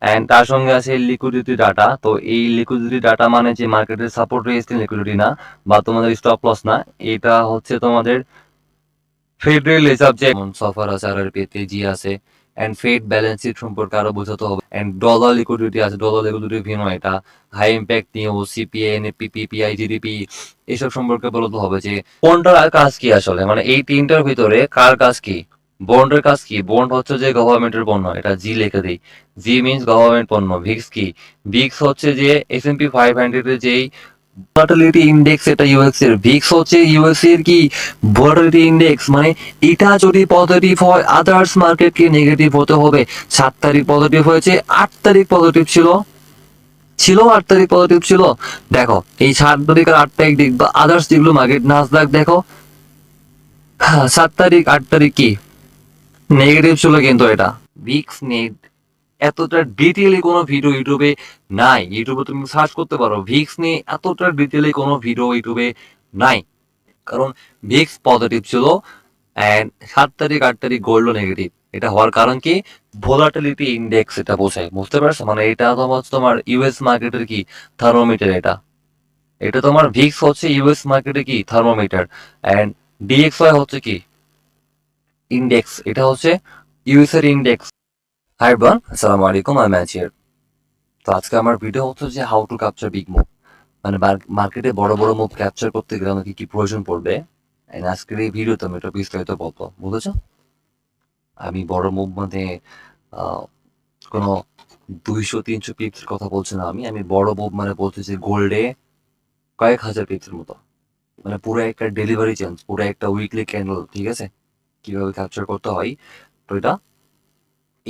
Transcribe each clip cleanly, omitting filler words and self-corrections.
And তার সঙ্গে আছে লিকুইডিটি ডাটা। তো এই লিকুইডিটি ডাটা মানে যে মার্কেটের সাপোর্ট রেজিস্ট্যান্স লিকুইডিটি না, বা তোমাদের স্টপ লস না, এটা হচ্ছে তোমাদের ফেডারেল রিজার্ভ যে সফার আছে, আরআরপি, তেজি আছে, এন্ড ফেড ব্যালেন্স শিট সম্পর্কে আরো বোঝাতে হবে, এন্ড ডলার লিকুইডিটি আছে, ডলার লিকুইডিটি ভিন্ন, এটা high impact news, CPI, NAP, PPI, GDP, এসব সম্পর্কে বলতে হবে যে কোনটার কাজ কি আসলে, মানে এই তিনটার ভিতরে কার কাজ কি। বন্ডের কাজ কি? বন্ড হচ্ছে যে গভর্নমেন্টের পণ্য, এটা জি লিখে দিই। জি মিনস গভর্নমেন্ট পণ্য। ভিক্স কি? ভিক্স হচ্ছে যে S&P 500 এর যেই ভলাটিলিটি ইন্ডেক্স, এটা ইউএক্স এর। ভিক্স হচ্ছে ইউএস এর কি ভলাটিলিটি ইন্ডেক্স, মানে এটা যদি পজিটিভ হয় আদার্স মার্কেটকে নেগেটিভ হতে হবে। 7 তারিখ পজিটিভ হয়েছে, 8 তারিখ পজিটিভ ছিল, 8 তারিখ পজিটিভ ছিল। দেখো এই 7 তারিখ আর 8 তারিখ দেখবা আদার্স যেগুলো মার্কেট, নাসদাক দেখো 7 তারিখ 8 তারিখ কি নেগেটিভ ছিল, কিন্তু এটা ভিক্স নেট এতটা ডিটেইলি কোনো ভিডিও ইউটিউবে নাই। ইউটিউবে তুমি সার্চ করতে পারো, ভিক্স নিয়ে এতটা ডিটেইলি কোনো ভিডিও ইউটিউবে নাই। কারণ ভিক্স পজিটিভ ছিল অ্যান্ড 7 তারিখ 8 তারিখ গোল্ড নেগেটিভ। এটা হওয়ার কারণ কি? ভোলাটিলিটি ইন্ডেক্স, এটা বোঝায়, বুঝতে পারছো? মানে এটা তোমার ইউএস মার্কেটের কি থার্মোমিটার। এটা এটা তোমার ভিক্স হচ্ছে ইউএস মার্কেটের কি থার্মোমিটার, অ্যান্ড ডিএক্সওয়াই হচ্ছে কি ইন্ডেক্স, এটা হচ্ছে ইউএস এর ইন্ডেক্স। হাই এভরিওয়ান, আসসালামু আলাইকুম, আমি আছি। তো আজকে আমার ভিডিও হচ্ছে যে how to capture big move, মানে মার্কেটে বড় বড় মুভ ক্যাপচার করতে গেলে আমাকে কি প্রয়োজন পড়বে। আজকের এই ভিডিওতে আমি এটা বিস্তারিত বলবো, বুঝেছো? আমি বড় মুভ মানে আহ, কোনো 200-300 পিপসের কথা বলছি না। আমি বড় মুভ মানে বলছি যে গোল্ডে কয়েক হাজার পিপসের মতো, মানে পুরো একটা ডেলিভারি চেঞ্জ, পুরো একটা উইকলি ক্যান্ডেল, ঠিক আছে, কিভাবে ক্যাপচার করতে হয়। তো এটা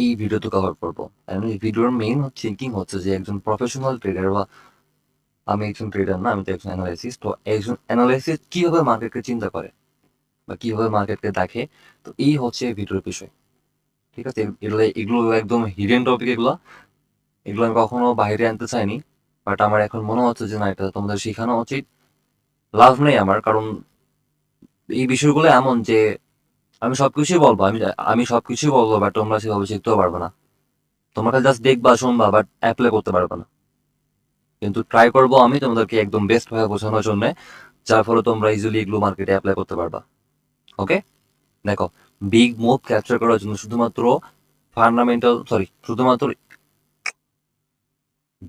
এই ভিডিওতে কভার করবো। এই ভিডিওর মেইন থিঙ্কিং হচ্ছে যে একজন প্রফেশনাল ট্রেডার, বা আমি একজন ট্রেডার না, আমি তো একজন অ্যানালাইসিস। তো একজন অ্যানালাইসিস কিভাবে মার্কেটকে চিন্তা করে বা কিভাবে মার্কেটকে দেখে, তো এই হচ্ছে ভিডিওর বিষয়, ঠিক আছে। এগুলো একদম হিডেন টপিক, এগুলো এগুলো আমি কখনো বাইরে আনতে চাইনি, বাট আমার এখন মনে হচ্ছে যে না, এটা তোমাদের শেখানো উচিত। লাভ নেই আমার, কারণ এই বিষয়গুলো এমন যে আমি সবকিছুই বলবো, আমি সবকিছুই বলবো, বাট তোমরা সেভাবে শিখতেও পারবে না। তোমরা জাস্ট দেখবা শুনবা, বাট অ্যাপ্লাই করতে পারবে না। কিন্তু ট্রাই করবো আমি তোমাদেরকে একদম বেস্ট ভাবে বোঝানোর জন্য, যার ফলে তোমরা ইজিলি এগুলো মার্কেটে অ্যাপ্লাই করতে পারবা। ওকে, দেখো, বিগ মুভ ক্যাপচার করার জন্য শুধুমাত্র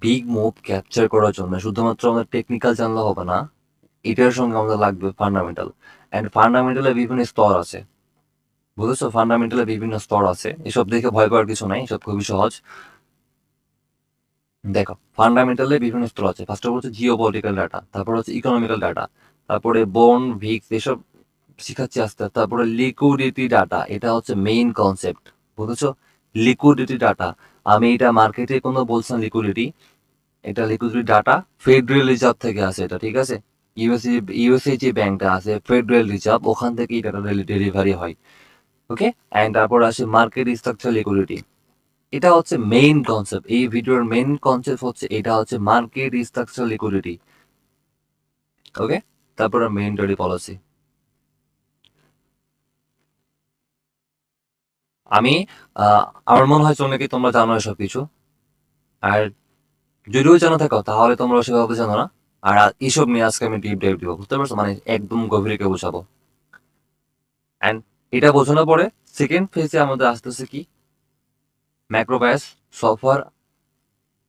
বিগ মুভ ক্যাপচার করার জন্য শুধুমাত্র আমাদের টেকনিক্যাল জানলে হবে না, এটার সঙ্গে আমাদের লাগবে ফান্ডামেন্টাল। অ্যান্ড ফান্ডামেন্টালের বিভিন্ন স্তর আছে, বুঝেছো? ফান্ডামেন্টালের বিভিন্ন স্তর আছে, এসব দেখে ভয় পাওয়ার কিছু নাই, এসব খুবই সহজ। দেখো, ফান্ডামেন্টালের বিভিন্ন স্তর আছে। ফার্স্ট অফ হচ্ছে জিও পলিটিক্যাল ডাটা, তারপর হচ্ছে ইকোনমিক্যাল ডাটা, তারপরে বন্ড, ভিক্স, এসব শিখাচ্ছি আস্তে আস্তে। তারপরে লিকুইডিটি ডাটা, এটা হচ্ছে মেইন কনসেপ্ট, বুঝেছো? লিকুইডিটি ডাটা, আমি এটা মার্কেটে কোনো বলছি না লিকুইডিটি, এটা লিকুইডিটি ডাটা ফেডারেল রিজার্ভ থেকে আসে এটা, ঠিক আছে। ইউএসএ যে ব্যাংকটা আছে ফেডারেল রিজার্ভ, ওখান থেকে এই ডাটা ডেলিভারি হয়। ওকে, অ্যান্ড তারপর আসে মার্কেট স্ট্রাকচার লিকুইডিটি, এটা হচ্ছে মেইন কনসেপ্ট। এই ভিডিওর মেইন কনসেপ্ট হচ্ছে এটা হচ্ছে মার্কেট স্ট্রাকচার লিকুইডিটি। ওকে, তারপরে মেইন ডেরি পলিসি। আমি আমার মনে হয় অনেকে তোমরা জানো এসব কিছু, আর যদিও জানা থাকো তাহলে তোমরা সেভাবে জানো না। আর এইসব নিয়ে আজকে আমি ডিপ ডাইভ দিব, বুঝতে পারছো? মানে একদম গভীরে বোঝাবো। অ্যান্ড এটা বোঝানোর পরে সেকেন্ড ফেজে আমাদের আসতেছে কি, macro bias, software.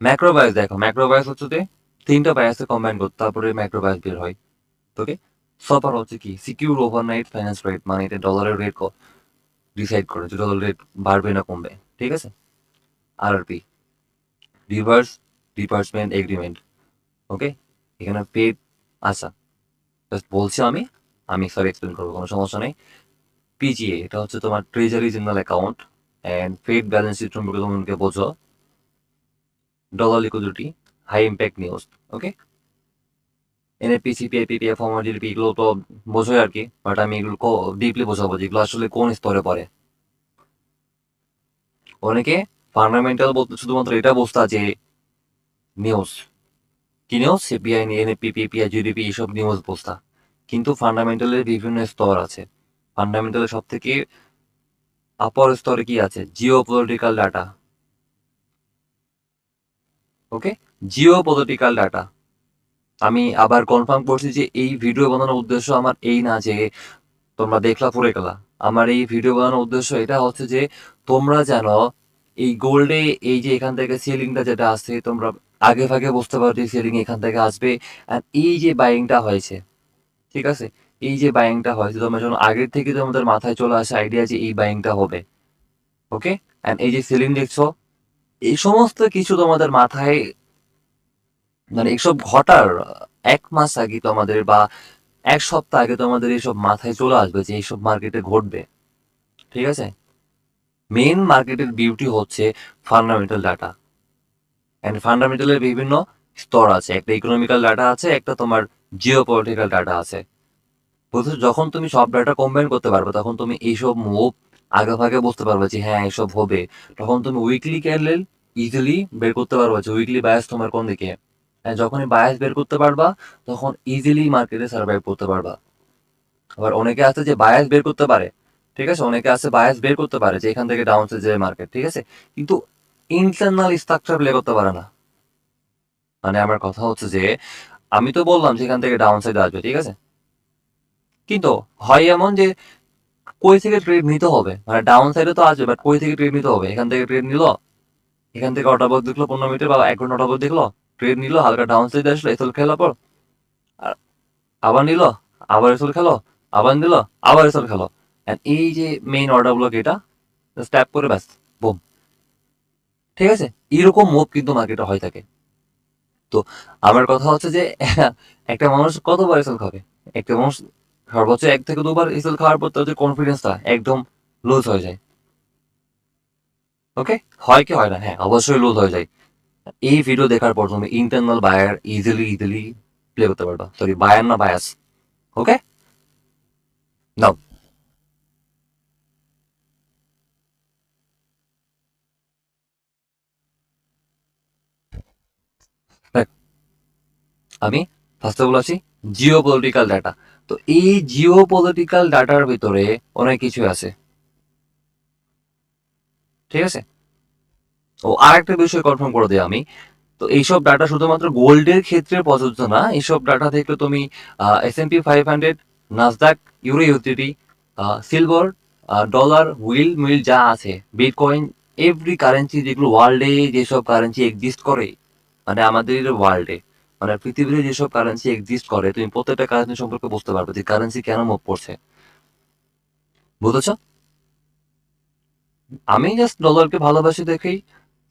Macro bias, দেখো ম্যাক্রো বায়াস হচ্ছে যে তিনটা বায়াসে কম্বাইন করতে তারপরে ম্যাক্রো বায়াস বের হয়। ওকে, সফার হচ্ছে কি সিকিউর ওভারনাইট ফাইন্যান্স রেট, মানে এটা ডলারের রেট ডিসাইড করে যে ডলার রেট বাড়বে না কমবে, ঠিক আছে। RRP, reverse repurchase agreement. Okay, এখানে পেড, আচ্ছা জাস্ট বলছি আমি, স্যার এক্সপ্লেন করবো, কোনো সমস্যা নেই। পিজিএ, এটা হচ্ছে তোমার treasury general account, and Fed balance sheet সম্পর্কে তোমাকে বোঝো। Dollar liquidity, high impact news. Okay, NFP, CPI, PPF, GDP, এগুলো তো বোঝোই আর কি, বাট আমি এগুলো ডিপলি বোঝাবো যেগুলো আসলে কোন স্তরে পড়ে। অনেকে ফান্ডামেন্টাল বলতে শুধুমাত্র এটা বুঝতা যে নিউজ, কি news, CPI, NAP, PPI, GDP, এইসব নিউজ বুঝতা। কিন্তু ফান্ডামেন্টালের বিভিন্ন স্তর আছে। ফান্ডামেন্টালের সব থেকে আপার স্তরে কি আছে, জিও পলিটিক্যাল ডাটা। ওকে, জিও পলিটিক্যাল ডাটা। আমি আবার কনফার্ম করছি যে এই ভিডিও বানানোর উদ্দেশ্য আমার এই না যে তোমরা দেখলা পড়ে গেলা। আমার এই ভিডিও বানানোর উদ্দেশ্য এটা হচ্ছে যে তোমরা যেন এই গোল্ডে এই যে এখান থেকে সেলিংটা যেটা আছে তোমরা আগে ভাগে বুঝতে পারো যে সেলিং এখান থেকে আসবে। আর এই যে বাইংটা হয়েছে, ঠিক আছে, এই যে বাইংটা হয়েছে তোমরা যেন আগের থেকে তোমাদের মাথায় চলে আসে আইডিয়া যে এই বাইংটা হবে। ওকে, অ্যান্ড এই যে সেলিং দেখছো, এই সমস্ত কিছু তোমাদের মাথায় মানে এসব ঘটার 1 মাস আগে তোমাদের বা 1 সপ্তাহ আগে তোমাদের এইসব মাথায় চলে আসবে যে এইসব মার্কেটে ঘটবে। ঠিক আছে, মেইন মার্কেটের বিউটি হচ্ছে ফান্ডামেন্টাল ডাটা, অ্যান্ড ফান্ডামেন্টালের বিভিন্ন স্তর আছে। একটা ইকোনমিক্যাল ডাটা আছে, একটা তোমার জিও পলিটিক্যাল ডাটা আছে। বুঝছো, যখন তুমি সব ডাটা কম্বাইন করতে পারবে তখন তুমি এইসব মুভ আগে ভাগে বুঝতে পারবে যে হ্যাঁ এইসব হবে। তখন তুমি উইকলি ক্যান্ডেল ইজিলি বের করতে পারবে যে উইকলি বায়াস তোমার কোন দিকে। যখনই বায়াস বের করতে পারবা তখন ইজিলি মার্কেটে সার্ভাইভ করতে পারবা। আবার অনেকে আছে যে বায়াস বের করতে পারে, ঠিক আছে, অনেকে আছে বায়াস বের করতে পারে যে এখান থেকে ডাউন যে মার্কেট, ঠিক আছে, কিন্তু ইন্টারনাল স্ট্রাকচার প্লে করতে পারে না। মানে আমার কথা হচ্ছে যে আমি তো বললাম যে এখান থেকে ডাউন সাইড আসবে, ঠিক আছে, কিন্তু হয় এমন যে কই থেকে ট্রেড নিতে হবে, মানে ডাউন সাইডে তো আসবে বাট কই থেকে ট্রেড নিতে হবে। এখান থেকে ট্রেড নিল, এখান থেকে অর্ডার বক দেখলো 15 মিনিটের বা 1 ঘন্টা অর্ডার বক দেখলো, ট্রেড নিল, হালকা ডাউন সাইডে আসলো, এসএল খেলার পর আর আবার নিল, আবার এসএল খেলো, আবার নিল, আবার এসএল খেলো। এই যে মেইন অর্ডার ব্লক এটা স্ট্যাপ করে ব্যাস বুম, ঠিক আছে, এরকম মুভ কিন্তু মার্কেটে হয়ে থাকে। তো আমার কথা হচ্ছে যে একটা মানুষ কতবার এসএল খাবে? একটা মানুষ সর্বোচ্চ 1 থেকে 2 বার এসএল খাওয়ার পর তার যে কনফিডেন্সটা একদম লুজ হয়ে যায়। ওকে, হয় কি হয় না? হ্যাঁ, অবশ্যই লুজ হয়ে যায়। এই ভিডিও দেখার পর তুমি ইন্টারনাল বায়ার ইজিলি প্লে করতে পারবা। সরি, বায়ার না বায়াস। ওকে, নাও আমি ফার্স্টে বলেছি জিও পলিটিক্যাল ডাটা। তো এই জিও পলিটিক্যাল ডাটার ভিতরে অনেক কিছু আছে, ঠিক আছে। ও আরেকটা বিষয় কনফার্ম করে দিই আমি, তো এইসব ডাটা শুধুমাত্র গোল্ডের ক্ষেত্রে প্রযোজ্য না। এইসব ডাটা থেকে তুমি S&P 500, Nasdaq, euro USD, silver, dollar, হুইল মিল যা আছে, বিটকয়েন, এভরি কারেন্সি যেগুলো ওয়ার্ল্ডে যেসব কারেন্সি এক্সিস্ট করে, মানে আমাদের ওয়ার্ল্ডে মানে পৃথিবীতে যেসব কারেন্সি এক্সিস্ট করে তুমি প্রত্যেকটা কারেন্সি সম্পর্কে বুঝতে পারবে যে কারেন্সি কেন মুভ করছে। বুঝেছ? আমি জাস্ট ডলারকে ভালোবাসি দেখেই,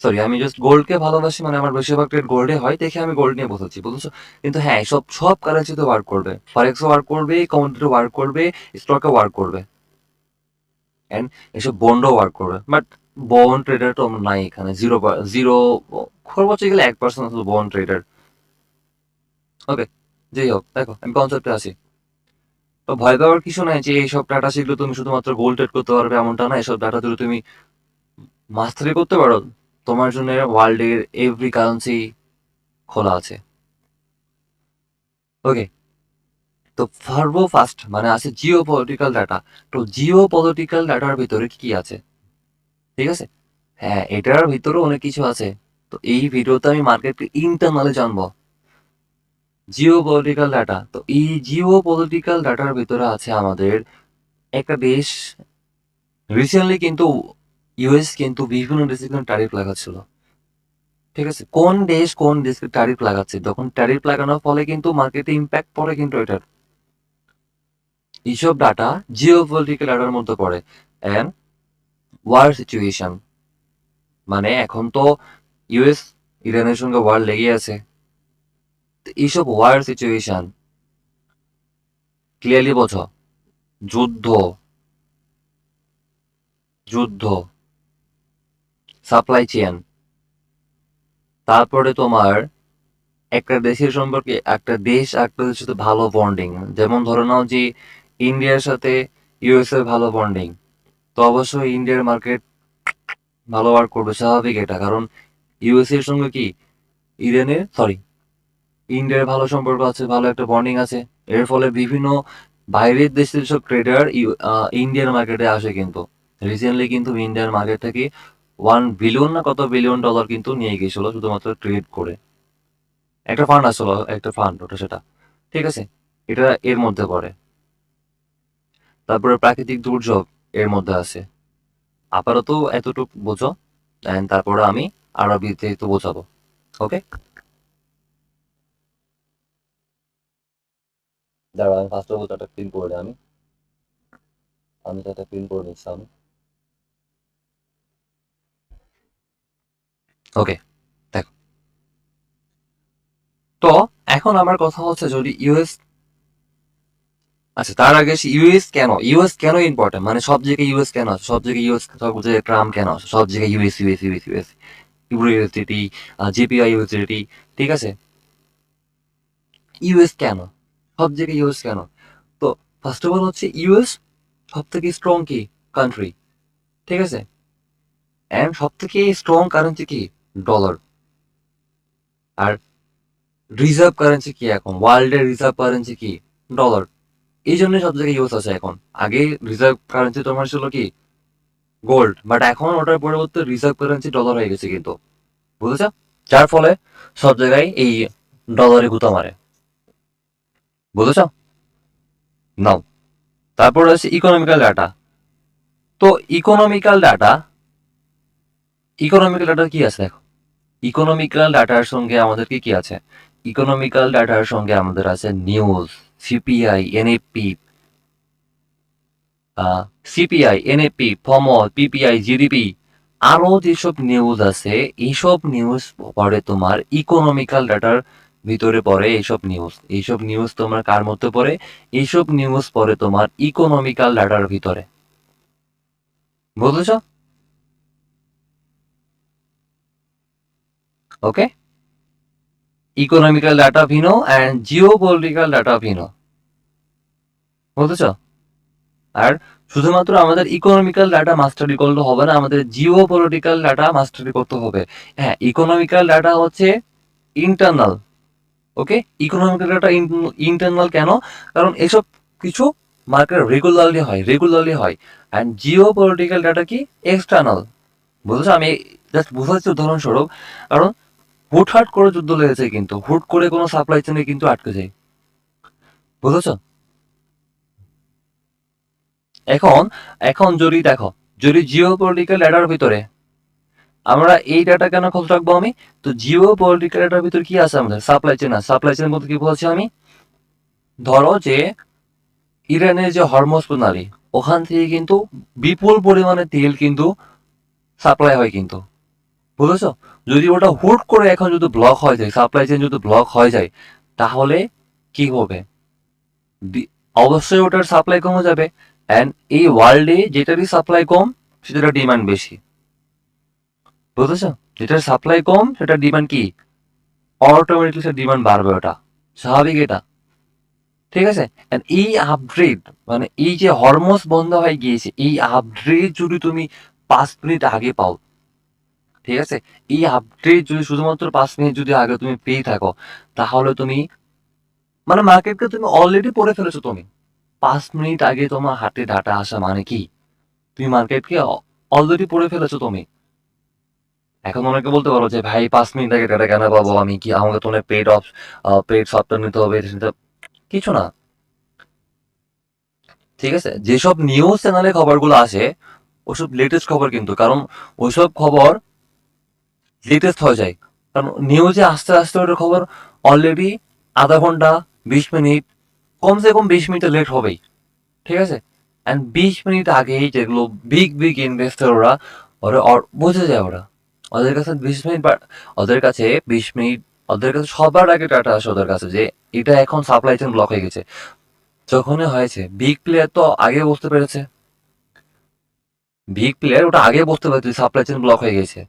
সরি, আমি জাস্ট গোল্ডকে ভালোবাসি, মানে আমার বেশিরভাগ ট্রেড গোল্ডে হয় দেখে আমি গোল্ড নিয়ে বসেছি, বুঝেছো? কিন্তু হ্যাঁ, সব কারেন্সিতে ওয়ার্ক করবে, ফরেক্সও ওয়ার্ক করবে, কমোডিটি ওয়ার্ক করবে, স্টকে ওয়ার্ক করবে, এন্ড এসব বন্ডও ওয়ার্ক করবে। বাট বন্ড ট্রেডার তো নাই এখানে, জিরো জিরো, সর্বোচ্চ গেলে 1% বন্ড ট্রেডার। ওকে, যাই হোক, দেখো আমি কনসেপ্টে আসি। তো ভয় পাওয়ার কিছু নাই যে এইসব ডাটা শিখলে তুমি শুধুমাত্র গোল্ড ট্রেড করতে পারবে এমনটা না। এসব ডাটা যদি তুমি মাস্টারি করতে পারো তোমার জন্য ওয়ার্ল্ডের এভরি কারেন্সি খোলা আছে। ওকে, তো ভার্বো ফার্স্ট মানে আছে জিও পলিটিক্যাল ডাটা। তো জিও পলিটিক্যাল ডাটার ভিতরে কি কি আছে, ঠিক আছে, হ্যাঁ এটার ভিতরে অনেক কিছু আছে। তো এই ভিডিওতে আমি মার্কেট ইন্টারনালি জানবো জিও পলিটিক্যাল ডাটা। তো এই জিও পলিটিক্যাল ডাটার ভিতরে আছে আমাদের একটা দেশ রিসেন্টলি কিন্তু ইউএস কিন্তু বিভিন্ন দেশে কিন্তু ট্যারিফ লাগাচ্ছিল, ঠিক আছে, কোন দেশকে ট্যারিফ লাগাচ্ছে, যখন ট্যারিফ লাগানোর ফলে কিন্তু মার্কেটে ইম্প্যাক্ট পড়ে কিন্তু এটার। এইসব ডাটা জিও পলিটিক্যাল ডাটার মধ্যে পড়ে। অ্যান্ড ওয়ার সিচুয়েশন, মানে এখন তো ইউএস ইরানের সঙ্গে ওয়ার লেগে আছে। তো এইসব ওয়ার সিচুয়েশন ক্লিয়ারলি বোঝো, যুদ্ধ, যুদ্ধ, সাপ্লাই চেইন, তারপরে তোমার একটা দেশের সম্পর্কে একটা দেশ একটা দেশের সাথে ভালো বন্ডিং, যেমন ধরে নাও যে ইন্ডিয়ার সাথে ইউএস এর ভালো বন্ডিং, তো অবশ্যই ইন্ডিয়ার মার্কেট ভালো ওয়ার্ক করবে, স্বাভাবিক এটা, কারণ ইউএস এর সঙ্গে কি ইরানের, সরি, ইন্ডিয়ার ভালো সম্পর্ক আছে, ভালো একটা বন্ডিং আছে। এর ফলে বিভিন্ন বাইরের দেশের সব ট্রেডার ইন্ডিয়ান মার্কেটে আসে কিন্তু রিসেন্টলি কিন্তু ইন্ডিয়ান মার্কেট থেকে 1 বিলিয়ন না কত বিলিয়ন ডলার কিন্তু নিয়ে গিয়েছিল শুধুমাত্র ট্রেড করে। একটা ফান্ড আসলো, একটা ফান্ড ওটা সেটা, ঠিক আছে, এটা এর মধ্যে পড়ে। তারপরে প্রাকৃতিক দুর্যোগ এর মধ্যে আছে। আপাতত এতটুকু বোঝো, and তারপরে আমি আরবিতে তো বোঝাবো। ওকে, দাঁড়া আমি ফার্স্ট অফ অল একটা প্রিন্ট করে আমি আমি তো একটা প্রিন্ট করে নিচ্ছি আমি। ওকে, দেখো, তো এখন আমার কথা হচ্ছে যদি ইউএস, আচ্ছা তার আগে ইউএস কেন ইম্পর্টেন্ট, মানে সব জায়গায় ইউএস কেন আছে, সব জায়গায় ইউএস, সব জায়গায় ট্রাম্প কেন আছে, সব জায়গায় US US US US, USDT, GPI USDT, ঠিক আছে, ইউএস কেন, সব জায়গায় ইউএস কেন? তো ফার্স্ট অফ অল হচ্ছে ইউএস সব থেকে স্ট্রং কি কান্ট্রি, ঠিক আছে, এন্ড সব থেকে স্ট্রং কারেন্সি কি ডলার। আর রিজার্ভ কারেন্সি কি এখন, ওয়ার্ল্ডের রিজার্ভ কারেন্সি কি ডলার। এই জন্য সব জায়গায় ইউএস আছে এখন। আগে রিজার্ভ কারেন্সি তোমার ছিল কি গোল্ড, বাট এখন ওটার পরিবর্তে রিজার্ভ কারেন্সি ডলার হয়ে গেছে কিন্তু, বুঝেছ? যার ফলে সব জায়গায় এই ডলারে গুতা মারে, বুঝেছ? নাও, তারপর আছে ইকোনমিক্যাল ডাটা। তো ইকোনমিক্যাল ডাটা কি আছে দেখো, ইকোনমিক্যাল ডাটার সঙ্গে আমাদের কি কি আছে, ইকোনমিক্যাল ডাটার সঙ্গে আমাদের আছে news, CPI, NFP, FOMC, PPI, GDP, আরো যেসব নিউজ আছে, এইসব নিউজ পড়ে তোমার ইকোনমিক্যাল ডাটার ভিতরে পড়ে। এইসব নিউজ তোমার কার মধ্যে পড়ে, এইসব নিউজ পড়ে তোমার ইকোনমিক্যাল ডাটার ভিতরে, বুঝেছ? ওকে, ইকোনমিক্যাল ডাটা ভিনো অ্যান্ড জিও পলিটিক্যাল ডাটা ভিনো, বুঝেছ? আর শুধুমাত্র আমাদের ইকোনমিক্যাল ডাটা মাস্টারি করলে হবে না, আমাদের জিও পলিটিক্যাল ডাটা মাস্টারি করতে হবে। হ্যাঁ, ইকোনমিক্যাল ডাটা হচ্ছে ইন্টারনাল, ওকে, ইকোনমিক্যাল ডাটা ইন্টারনাল কেন, কারণ এসব কিছু মার্কেট রেগুলারলি হয় অ্যান্ড জিও পলিটিক্যাল ডাটা কি এক্সটার্নাল, বুঝেছো? আমি জাস্ট বুঝাচ্ছি উদাহরণস্বরূপ, কারণ হুটহাট করে যুদ্ধ লেগেছে কিন্তু, হুট করে কোনো সাপ্লাই চেনে কিন্তু আটকে যায়, বুঝেছো? এখন এখন যদি দেখো, যদি জিও পলিটিক্যাল ডাটার ভিতরে আমরা এই ডাটা কেন খোঁজ রাখবো আমি, তো জিও পলিটিক্যাল ডাটার ভিতরে কি আছে আমাদের সাপ্লাই চেন আছে, সাপ্লাই চেন বলতে কি বলছি আমি, ধরো যে ইরানের যে হরমুজ প্রণালী, ওখান থেকে কিন্তু বিপুল পরিমাণে তেল কিন্তু সাপ্লাই হয় কিন্তু, বুঝেছো? যদি ওটা হুট করে এখন যদি ব্লক হয়ে যায়, সাপ্লাই চেন যদি ব্লক হয়ে যায়, তাহলে কি হবে, অবশ্যই ওটার সাপ্লাই কমে যাবে, অ্যান্ড এই ওয়ার্ল্ডে যেটারই সাপ্লাই কম সেটার ডিমান্ড বেশি, বুঝেছো? যেটার সাপ্লাই কম সেটার ডিমান্ড কি, অটোমেটিকলি সেটার ডিমান্ড বাড়বে, ওটা স্বাভাবিক এটা, ঠিক আছে? And এই আপগ্রেড, মানে এই যে হরমোজ বন্ধ হয়ে গিয়েছে, এই আপগ্রেড যদি তুমি 5 মিনিট আগে পাও, ঠিক আছে, এই আপগ্রেড যদি শুধুমাত্র 5 মিনিট যদি আগে তুমি পেয়ে থাকো, তাহলে তুমি মানে মার্কেটকে তুমি অলরেডি পড়ে ফেলেছো তুমি। 5 মিনিট আগে তোমার হাতে ডাটা আসা মানে কি, তুমি মার্কেটকে অলরেডি পড়ে ফেলেছো তুমি। এখন অনেকে বলতে পারো যে ভাই 5 মিনিট আগে ডাটা কেন পাবো, আমি কি আমাকে তোমার পেড সফটওয়্যার নিতে হবে, কিছু না, ঠিক আছে? যেসব নিউজ চ্যানেলে খবরগুলো আসে ওসব লেটেস্ট খবর কিন্তু, কারণ ওইসব খবর লেটেস্ট হয়ে যায়, কারণ নিউজে আস্তে আস্তে ওটার খবর অলরেডি আধা ঘন্টা 20 মিনিট, কমসে কম 20 মিনিট লেট হবেই, ঠিক আছে? অ্যান্ড 20 মিনিট আগেই যেগুলো বিগ বিগ ইনভেস্টর ওরা ওরা বুঝে যায়, ওদের কাছে 20 মিনিট, ওদের কাছে 20 মিনিট, ওদের কাছে সবার আগে ডাটা আসে ওদের কাছে যে এটা এখন সাপ্লাই চেন ব্লক হয়ে গেছে। যখনই হয়েছে বিগ প্লেয়ার তো আগে বুঝতে পেরেছে, ওটা আগে বুঝতে পেরেছে সাপ্লাই চেন ব্লক হয়ে গেছে,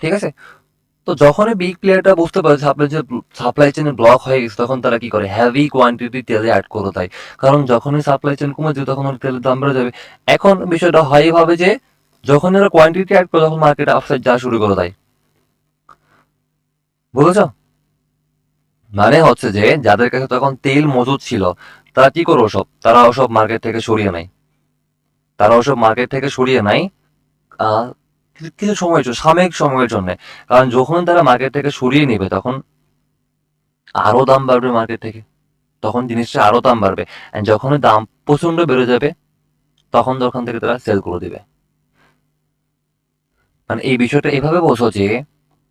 ঠিক আছে? তো যখনই বিগ প্লেয়ারটা বুঝতে পারে সাপ্লাই চেনে ব্লক হয়ে গেছে, তখন তারা কি করে, হেভি কোয়ান্টিটি তেলে অ্যাড করে দেয়, কারণ যখনই সাপ্লাই চেন কমে যাবে তখন ওর তেলের দাম বেড়ে যাবে। এখন বিষয়টা হয় এইভাবে যে যখন এরা কোয়ান্টিটি অ্যাড করে তখন মার্কেটে আপসাইড যাওয়া শুরু করে দেয়, বুঝেছো? মানে হচ্ছে যে যাদের কাছে তখন তেল মজুদ ছিল তারা কি করে, তারা ওসব মার্কেট থেকে সরিয়ে নেয়, তারা ওসব মার্কেট থেকে সরিয়ে নেয়, কিছু সময়ের জন্য, সাময়িক সময়ের জন্য। কারণ যখন তারা মার্কেট থেকে সরিয়ে নেবে তখন আরো দাম বাড়বে মার্কেট থেকে, তখন জিনিসটা আরো দাম বাড়বে। এন্ড যখন দাম প্রচন্ড বেড়ে যাবে তখন দোকান থেকে তারা সেল করে দিবে। মানে এই বিষয়টা এভাবে বোঝো যে,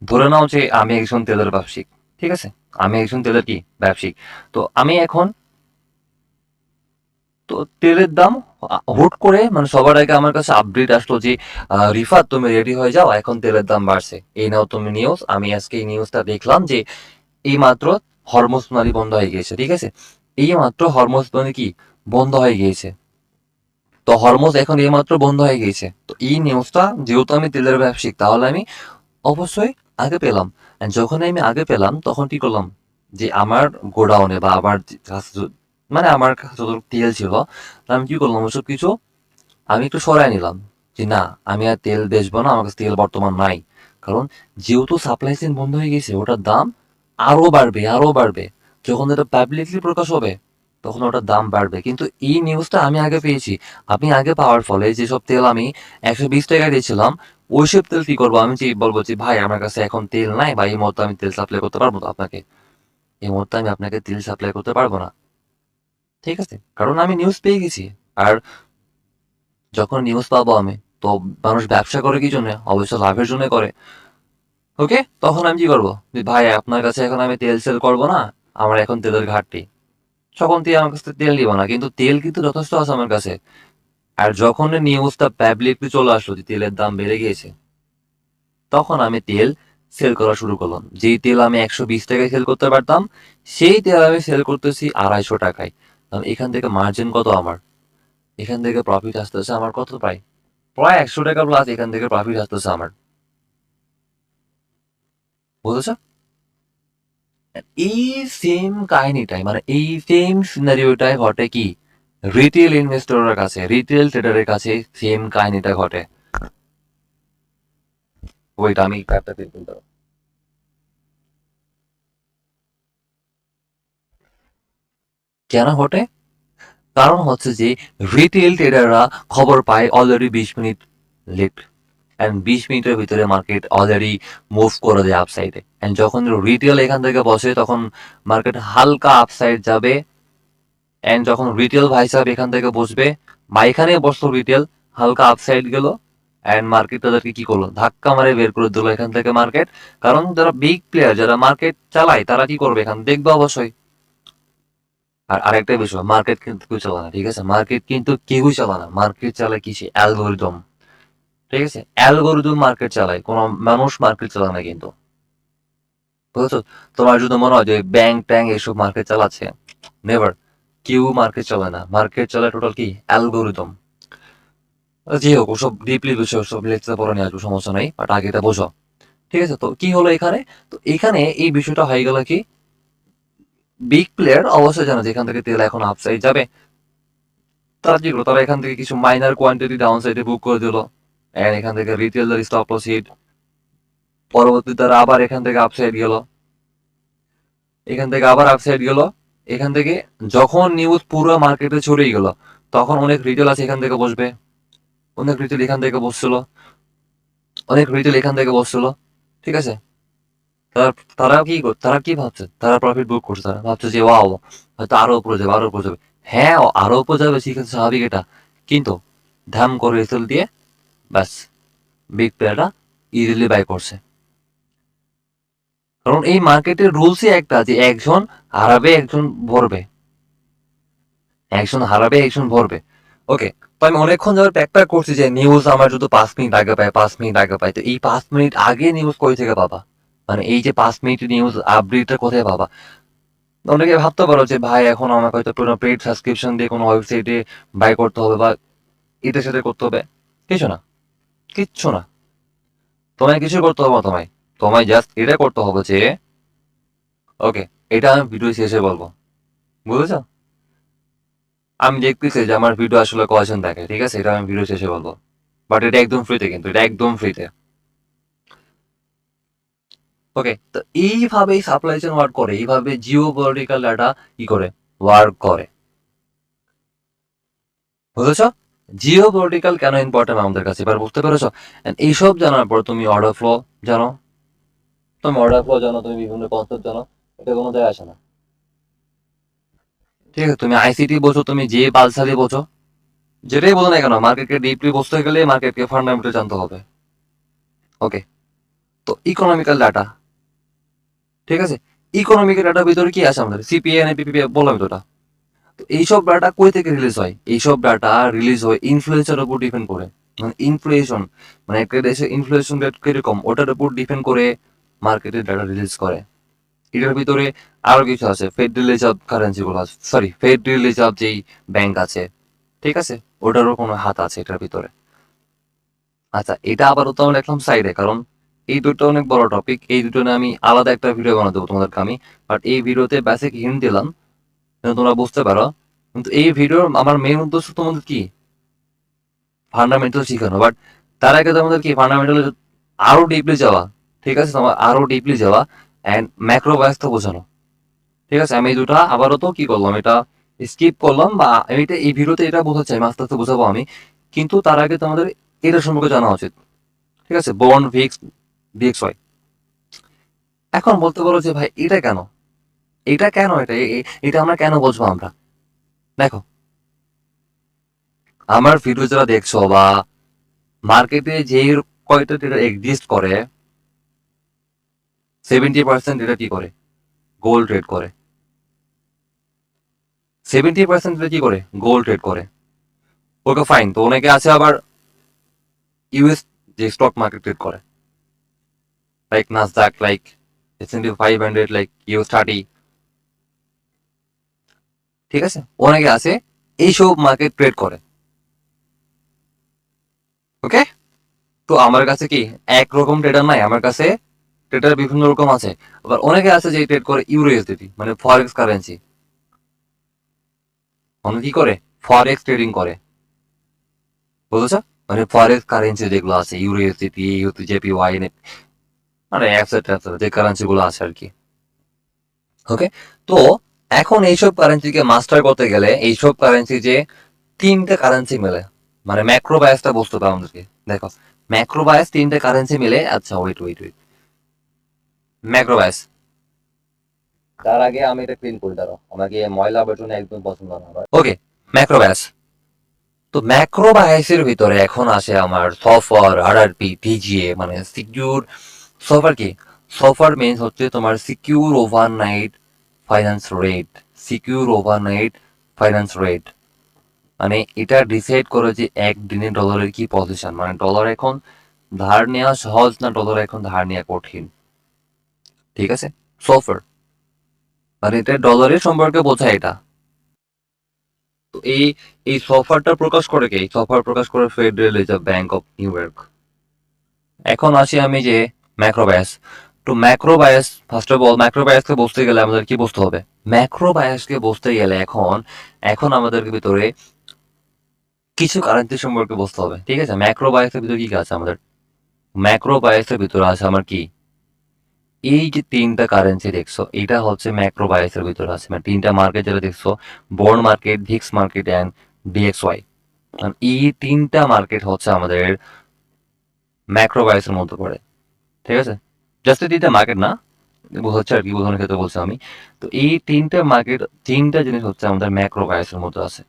ধরে নাও যে আমি একজন তেলের ব্যবসায়িক, ঠিক আছে, আমি একজন তেলের কি ব্যবসায়িক। তো আমি এখন, তো তেলের দাম হুট করে মানে সবার আগে আমার কাছে আপডেট আসলো যে রিফাত তুমি রেডি হয়ে যাও, এখন তেলের দাম বাড়ছে, এই নাও তুমি নিউজ। আমি আজকে এই নিউজটা দেখলাম যে এই মাত্র হরমুজ প্রণালী বন্ধ হয়ে গিয়েছে, ঠিক আছে, এই মাত্র হরমুজ প্রণালী কি বন্ধ হয়ে গিয়েছে। তো হরমুজ এখন এই মাত্র বন্ধ হয়ে গিয়েছে। তো এই নিউজটা যেহেতু আমি তেলের ব্যবসায়িক, তাহলে আমি অবশ্যই আগে পেলাম। And যখন আমি আগে পেলাম তখন কি করলাম, যে আমার গোডাউনে বা আমার কাছে মানে আমার কাছে যত তেল ছিল, তা আমি কি করলাম ওসব কিছু আমি একটু সরাই নিলাম, যে না আমি আর তেল বেচবো না, আমার কাছে তেল বর্তমান নাই। কারণ যেহেতু সাপ্লাই চেইন বন্ধ হয়ে গেছে, ওটার দাম আরো বাড়বে, আরো বাড়বে। যখন এটা পাবলিকলি প্রকাশ হবে তখন ওটার দাম বাড়বে। কিন্তু এই নিউজটা আমি আগে পেয়েছি। আমি আগে পাওয়ার ফলে যেসব তেল আমি 120 টাকায় দিয়েছিলাম, ওইসব তেল কি করবো, আমি যে বলবো যে ভাই আমার কাছে এখন তেল নাই বা এই মুহূর্তে আমি তেল সাপ্লাই করতে পারবো না আপনাকে, এই মুহূর্তে আমি আপনাকে তেল সাপ্লাই করতে পারবো না, ঠিক আছে, কারণ আমি নিউজ পেয়ে গেছি। আর যখন নিউজ পাবো আমি, তো মানুষ ব্যবসা করে কি জন্য, অবশ্য লাভের জন্য করে। ওকে, তখন আমি কি করবো, যে ভাই আপনার কাছে এখন আমি তেল সেল করবো না, আমার এখন তেলের ঘাটতি, তখন তুই আমার কাছে তেল নিব না। কিন্তু তেল কিন্তু যথেষ্ট আছে আমার কাছে। আর যখন নিউজটা পাবলিকলি চলে আসলো যে তেলের দাম বেড়ে গিয়েছে, তখন আমি তেল সেল করা শুরু করলাম। যেই তেল আমি 120 টাকায় সেল করতে পারতাম, সেই তেল আমি সেল করতেছি 250 টাকায়। কারণ এখান থেকে মার্জিন কত আমার, এখান থেকে প্রফিট আসতেছে আমার কত, প্রায় প্রায় 100 টাকা প্লাস এখান থেকে প্রফিট আসতেছে আমার, বুঝেছো? এই সেম কাহিনীটাই, মানে এই সেম সিনারিওটাই ঘটে কি রিটেল ইনভেস্টরের কাছে, রিটেল ট্রেডারের কাছে সেম কাহিনীটা ঘটে। ওইটা আমি একটা বলতে পারবো। কেন ঘটে? কারণ হচ্ছে যে রিটেল ট্রেডাররা খবর পায় অলরেডি 20 মিনিট লেট, অ্যান্ড 20 মিনিটের ভিতরে মার্কেট অলরেডি মুভ করে দেয় আপসাইডে। অ্যান্ড যখন রিটেল এখান থেকে বসে তখন মার্কেট হালকা আপসাইড যাবে। অ্যান্ড যখন রিটেল ভাই সাহেব এখান থেকে বসবে বা এখানে বসলো রিটেল, হালকা আপসাইড গেল, অ্যান্ড মার্কেট তাদেরকে কি করলো, ধাক্কা মারে বের করে দিল এখান থেকে মার্কেট। কারণ যারা বিগ প্লেয়ার, যারা মার্কেট চালায়, তারা কি করবে, এখান দেখবে অবশ্যই। আর আরেকটা বিষয়, মার্কেট কিন্তু কেউ চালায় না, ঠিক আছে, মার্কেট কিন্তু কেউই চালায় না, মার্কেট চালায় কিসে, অ্যালগোরিদম, ঠিক আছে, অ্যালগোরিদম মার্কেট চালায়, কোনো মানুষ মার্কেট চালায় না কিন্তু, বুঝেছো? তোমার যদি মনে হয় যে ব্যাংক ট্যাঙ্ক এসব মার্কেট চালাচ্ছে, নেভার, কেউ মার্কেট চালায় না, মার্কেট চালায় টোটাল কি অ্যালগোরিদম। যে হোক, ওসব ডিপলি বিষয়, ওসব লেকচার পরে নিয়ে আসবো, সমস্যা নাই, বাট আগে এটা বোঝো, ঠিক আছে? তো কি হলো এখানে, তো এখানে এই বিষয়টা হয়ে গেল কি, বিগ প্লেয়ার অবশ্যই জানে যে এখান থেকে তেল এখন আপসাইড যাবে, তারা কি করলো, তারা এখান থেকে কিছু মাইনার কোয়ান্টিটি ডাউন সাইডে বুক করে দিল, এন্ড এখান থেকে রিটেলার স্টপ লস হিট, পরবর্তী তারা আবার এখান থেকে আপসাইড গেল, এখান থেকে আবার আপসাইড গেল, এখান থেকে যখন নিউজ পুরো মার্কেটে ছড়িয়ে গেল, তখন অনেক রিটেল আছে এখান থেকে বসবে, অনেক রিটেল এখান থেকে বসছিল, অনেক রিটেল এখান থেকে বসছিল, ঠিক আছে। তারা তারা কি তারা কি ভাবছে, তারা প্রফিট বুক করছে, তারা ভাবছে যে ওয়াও, হয়তো আরো উপরে যাবে, আরো উপরে যাবে। হ্যাঁ, আরো উপরে যাবে, ঠিক আছে, স্বাভাবিক এটা। কিন্তু ধাম করে রেসেল দিয়ে ব্যাস বিগ প্লেয়াররা ইজিলি বাই করছে। কারণ এই মার্কেটের রুলসই একটা, যে একজন হারাবে একজন ভরবে, একজন হারাবে একজন ভরবে। ওকে, তো আমি অনেকক্ষণ যাওয়ার প্যাকপ্যাক করছি যে নিউজ আমার যদি 5 মিনিট আগে পাই, 5 মিনিট আগে পাই, তো এই 5 মিনিট আগে নিউজ কই থেকে পাবা, মানে এই যে 5 মিনিট নিউজ আপডেটটা কোথায় পাবা? অনেকে ভাবতে পারো যে ভাই এখন আমাকে হয়তো কোনো পেইড সাবস্ক্রিপশন দিয়ে কোনো ওয়েবসাইটে বাই করতে হবে বা এটা সেটা করতে হবে, কিছু না, কিচ্ছু না, তোমায় কিছু করতে হবে না, তোমায় তোমায় জাস্ট এটা করতে হবে যে, ওকে, এটা আমি ভিডিও শেষে বলবো, বুঝেছো? আমি দেখতেছি যে আমার ভিডিও আসলে কয়জন দেখে, ঠিক আছে, এটা আমি ভিডিও শেষে বলবো, বাট এটা একদম ফ্রিতে, কিন্তু এটা একদম ফ্রিতে। ওকে, তো এইভাবেই সাপ্লাই চেইন ওয়ার্ক করে, এইভাবে জিও পলিটিক্যাল ডাটা কি করে ওয়ার্ক করে, বুঝেছো? জিও পলিটিক্যাল কেন ইম্পর্টেন্ট আমাদের কাছে এবার বুঝতে পেরেছো? And এইসব জানার পর তুমি অর্ডার ফ্লো জানো, তুমি বিভিন্ন কনসেপ্ট জানো, এটা কোনো যায় আসে না। ঠিক আছে, তুমি আইসিটি বোঝো, তুমি যে পালসারি বোঝো, যেটাই বলো না কেন, মার্কেটকে ডিপলি বুঝতে গেলে মার্কেটকে ফান্ডামেন্টাল জানতে হবে। ওকে, তো ইকোনমিক্যাল ডাটা, ঠিক আছে, ইকোনমিক্যাল ডাটার ভিতরে কি আছে আমাদের সিপিএ পিপিএ বললাম তো ওটা। তো এইসব ডাটা কই থেকে রিলিজ হয়? এইসব ডাটা রিলিজ হয় ইনফ্লুয়েন্সের উপর ডিপেন্ড করে, মানে ইনফ্লেশন, মানে একটা দেশের ইনফ্লেশন রেট কিরকম ওটার উপর ডিপেন্ড করে মার্কেটের ডাটা রিলিজ করে। এটার ভিতরে আরো কিছু আছে, ফেডারেল রিজার্ভ কারেন্সি গুলো আছে, সরি ফেডারেল রিজার্ভ যেই ব্যাংক আছে, ঠিক আছে, ওটারও কোনো হাত আছে এটার ভিতরে। আচ্ছা, এটা আপাতত আমি রাখলাম সাইডে, কারণ এই দুটো অনেক বড় টপিক, এই দুটো নিয়ে আমি আলাদা একটা ভিডিও বানাতে দেবো তোমাদেরকে আমি। বাট এই ভিডিওতে বেসিক হিন্ট দিলাম যেন তোমরা বুঝতে পারো। কিন্তু এই ভিডিওর আমার মেইন উদ্দেশ্য তোমাদের কি, ফান্ডামেন্টাল শেখানো। বাট তার আগে তোমাদের কি ফান্ডামেন্টাল আরো ডিপলি যাওয়া, ঠিক আছে, তোমার আরো ডিপলি যাওয়া অ্যান্ড ম্যাক্রো বায়াস তো বোঝানো। ঠিক আছে, আমি এই দুটা আবারও তো কি করলাম, এটা স্কিপ করলাম, বা আমি এটা এই ভিডিওতে এটা বোঝাচ্ছি, আমি আস্তে আস্তে বোঝাবো আমি। কিন্তু তার আগে তোমাদের এটা সম্পর্কে জানা উচিত। ঠিক আছে, বন্ড ভিক্স ডিএক্স ওয়াই। এখন বলতে পারো যে ভাই এটা কেন, এটা কেন, এটা আমরা কেন বুঝবো আমরা? দেখো, আমার ভিডিও যারা দেখছো বা মার্কেটে যে কয়টা ডেটা এক্সিস্ট করে, 70% ডেটা কি করে, গোল্ড ট্রেড করে। 70% ডেটা কি করে, গোল্ড ট্রেড করে। ওকে ফাইন, তো অনেকে আছে আবার ইউএস যে স্টক মার্কেট ট্রেড করে, like নাসদাক, like S&P 500, like US 30। ঠিক আছে, অনেকে আছে এইসব মার্কেট ট্রেড করে। ওকে, তো আমার কাছে কি একরকম ট্রেডার নাই, আমার কাছে ট্রেডার বিভিন্ন রকম আছে। আবার অনেকে আছে যে ট্রেড করে ইউরো ইউএসডিটি, মানে ফরেক্স কারেন্সি। অনেকে কি করে, ফরেক্স ট্রেডিং করে, বুঝেছ? মানে ফরেক্স কারেন্সি যেগুলো আছে, ইউরো ইউএসডিটি, জেপিওয়াই, মানে এটসেট্রা যে কারেন্সি গুলো আছে আর কি। ওকে, তো এখন এইসব কারেন্সিকে মাস্টার করতে গেলে এইসব কারেন্সি যে তিনটে কারেন্সি মেলে, মানে ম্যাক্রো বায়াসটা বুঝতে হবে আমাদেরকে। দেখো, ম্যাক্রো বায়াস তিনটে কারেন্সি মিলে, আচ্ছা wait wait wait, macro bias, তার আগে আমি এটা ক্লিন করে দাঁড়াও, আমাকে ময়লা বেটনে একদম পছন্দ না। ওকে, ম্যাক্রো বায়াস। তো ম্যাক্রো বায়াসের ভিতরে এখন আসে আমার সফর, আরআরপি, টিজিএ, মানে সিকিউর। সফর কি, সফর মিনস হচ্ছে তোমার secure overnight finance rate. Secure overnight finance rate মানে এটা ডিসাইড করে যে একদিনে ডলারের কি পজিশন, মানে ডলার এখন ধার নেওয়া সহজ না ডলার এখন ধার নেওয়া কঠিন। ঠিক আছে, সফর মানে এটা ডলারের সম্পর্কে বোঝায় এটা। তো এই এই সফরটা প্রকাশ করে কে? সফর প্রকাশ করে Federal Reserve Bank of New York. এখন আসি আমি যে ম্যাক্রো বায়াস। তো macro bias, first of all macro বায়াসকে বুঝতে গেলে আমাদের কি বুঝতে হবে? ম্যাক্রো বায়াসকে বুঝতে গেলে এখন এখন আমাদের ভিতরে কিছু কারেন্সি সম্পর্কে বুঝতে হবে। ঠিক আছে, ম্যাক্রো বায়াসের ভিতরে কি কি আছে আমাদের? ম্যাক্রো বায়াসের ভিতরে আছে আমার কি, এই যে তিনটা কারেন্সি দেখছো এটা হচ্ছে ম্যাক্রো বায়াসের ভিতরে আছে, মানে তিনটা মার্কেট যেটা দেখছো, bond market, Vicks market and ডিএক্সওয়াই, এই তিনটা মার্কেট হচ্ছে আমাদের ম্যাক্রো বায়াসের মধ্যে পড়ে। ঠিক আছে, জাস্ট তিনটা মার্কেট না, বোঝাচ্ছে আর কি, বোঝানোর ক্ষেত্রে বলছি আমি। তো এই তিনটা মার্কেট, তিনটা জিনিস হচ্ছে আমাদের ম্যাক্রো বায়াসের মধ্যে আছে।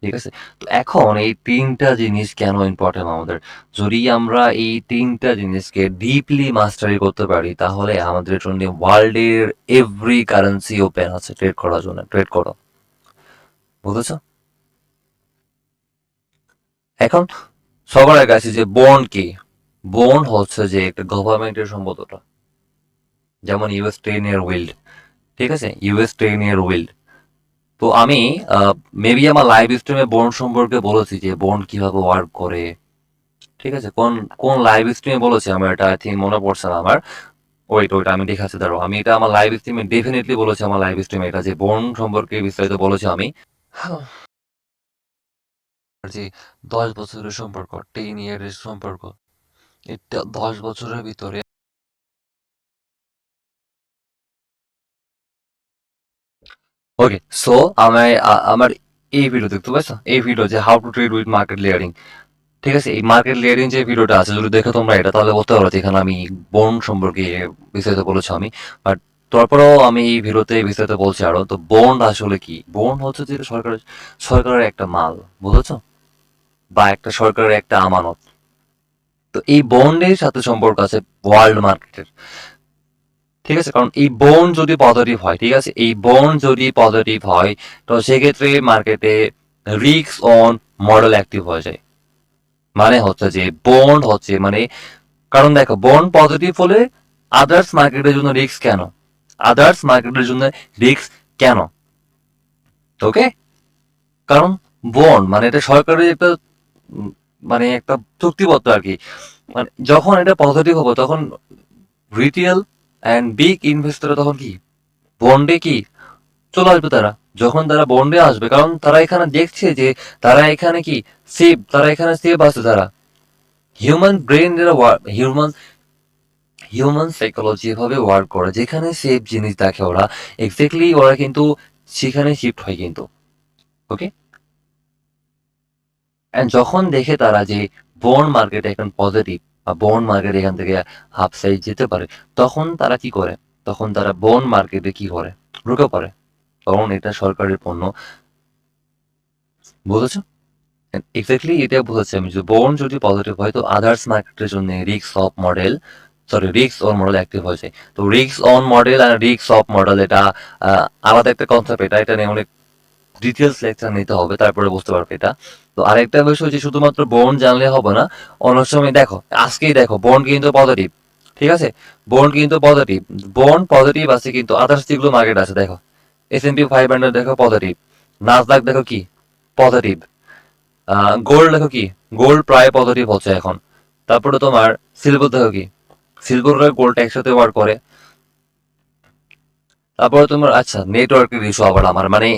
ঠিক আছে, তো এখন এই তিনটা জিনিস কেন ইম্পর্টেন্ট আমাদের? যদি আমরা এই তিনটা জিনিসকে ডিপলি মাস্টারি করতে পারি তাহলে আমাদের জন্য ওয়ার্ল্ডের এভরি কারেন্সি ওপেন আছে ট্রেড করার জন্য, ট্রেড করো। বুঝেছো? এখন সবার আগে আছে যে বন্ড কি। বন্ড হচ্ছে যে একটা গভর্নমেন্টের সম্পদটা, যেমন ইউএস 10 ইয়ার উইল্ড। ঠিক আছে, ইউএস 10 ইয়ার উইল্ড। তো আমি মেবি আমার লাইভ স্ট্রিমে বন্ড সম্পর্কে বলেছি যে বন্ড কিভাবে ওয়ার্ক করে। ঠিক আছে, কোন কোন লাইভ স্ট্রিমে বলেছি আমার এটা আই থিঙ্ক মনে পড়ছে না আমার। ওইটা ওইটা আমি দেখাচ্ছি, দাঁড়াও, আমি এটা আমার লাইভ স্ট্রিমে ডেফিনেটলি বলেছি, আমার লাইভ স্ট্রিমে এটা যে বন্ড সম্পর্কে বিস্তারিত বলেছি আমি। যে 10 বছরের সম্পর্ক, 10 ইয়ারের সম্পর্ক, এটা 10 বছরের ভিতরে। ওকে, সো আমার আমার এই ভিডিও দেখতে পাচ্ছ, এই ভিডিও যে how to trade with market layering, ঠিক আছে, এই মার্কেট লেয়ারিং যে ভিডিওটা আছে যদি দেখো তোমরা এটা তাহলে বলতে পারো যে এখানে আমি বন্ড সম্পর্কে বিস্তারিত বলেছি আমি। বাট তারপরেও আমি এই ভিডিওতে বিস্তারিত বলছি আরো। তো বন্ড আসলে কি? বন্ড হচ্ছে যে সরকারের একটা মাল, বুঝেছো, বা একটা সরকারের একটা আমানত। তো এই বন্ডের সাথে সম্পর্ক আছে ওয়ার্ল্ড মার্কেটের, ঠিক আছে, কারণ এই বন্ড যদি পজিটিভ হয়, ঠিক আছে, এই বন্ড যদি পজিটিভ হয় তো সেক্ষেত্রে মার্কেটে রিস্ক অন মডেল অ্যাক্টিভ হয়ে যায়। মানে হচ্ছে যে বন্ড হচ্ছে মানে, কারণ দেখো বন্ড পজিটিভ হলে আদার্স মার্কেটের জন্য রিস্ক কেন, আদার্স মার্কেটের জন্য রিস্ক কেন, ওকে, কারণ বন্ড মানে এটা সরকারের একটা মানে একটা চুক্তিপত্র আর কি। মানে যখন এটা পজিটিভ হবে তখন রিটেল অ্যান্ড বিগ ইনভেস্টর তখন কি বন্ডে কি চলে আসবে তারা। যখন তারা বন্ডে আসবে কারণ তারা এখানে দেখছে যে তারা এখানে কি সেভ, তারা এখানে সেভ আছে, তারা হিউম্যান ব্রেন যেটা হিউম্যান হিউম্যান সাইকোলজি এভাবে ওয়ার্ক করে, যেখানে সেফ জিনিস দেখে ওরা এক্স্যাক্টলি ওরা কিন্তু সেখানে শিফট হয় কিন্তু, ওকে। এন্ড যখন দেখে তারা যে বন্ড মার্কেট এখন পজিটিভ বা বন্ড মার্কেট এখান থেকে হাফ সাইড যেতে পারে, তখন তারা কি করে, তখন তারা বন্ড মার্কেটে কি করে, ঢুকে পড়ে, কারণ এটা সরকারের পণ্য, বুঝেছো? এক্স্যাক্টলি এটা বুঝেছি আমি, যে বন্ড যদি পজিটিভ হয় তো আদার্স মার্কেটের জন্য risk off model, sorry risk on model active হয়েছে। তো রিস্ক অন মডেল আর রিস্ক অফ মডেল এটা আলাদা একটা কনসেপ্ট, এটা নিয়ে অনেক ডিটেলস লেকচার নিতে হবে তারপরে বুঝতে পারবে এটা। তো আরেকটা বিষয় যে শুধুমাত্র বন্ড জানলে হবে না, অনেক সময় দেখো আজকেই দেখো বন্ড কিন্তু পজিটিভ, ঠিক আছে, বন্ড কিন্তু পজিটিভ, বন্ড পজিটিভ আছে কিন্তু আদার্স যেগুলো মার্কেট আছে দেখো S&P 500 দেখো পজিটিভ, নাসদাক দেখো কি পজিটিভ, গোল্ড দেখো কি গোল্ড প্রায় পজিটিভ হচ্ছে এখন। তারপরে তোমার সিলভার দেখো কি সিলভার আর গোল্ড একসাথে ওয়ার্ক করে। তারপরে তোমার আচ্ছা নেটওয়ার্কের ইস্যু আবার আমার মানে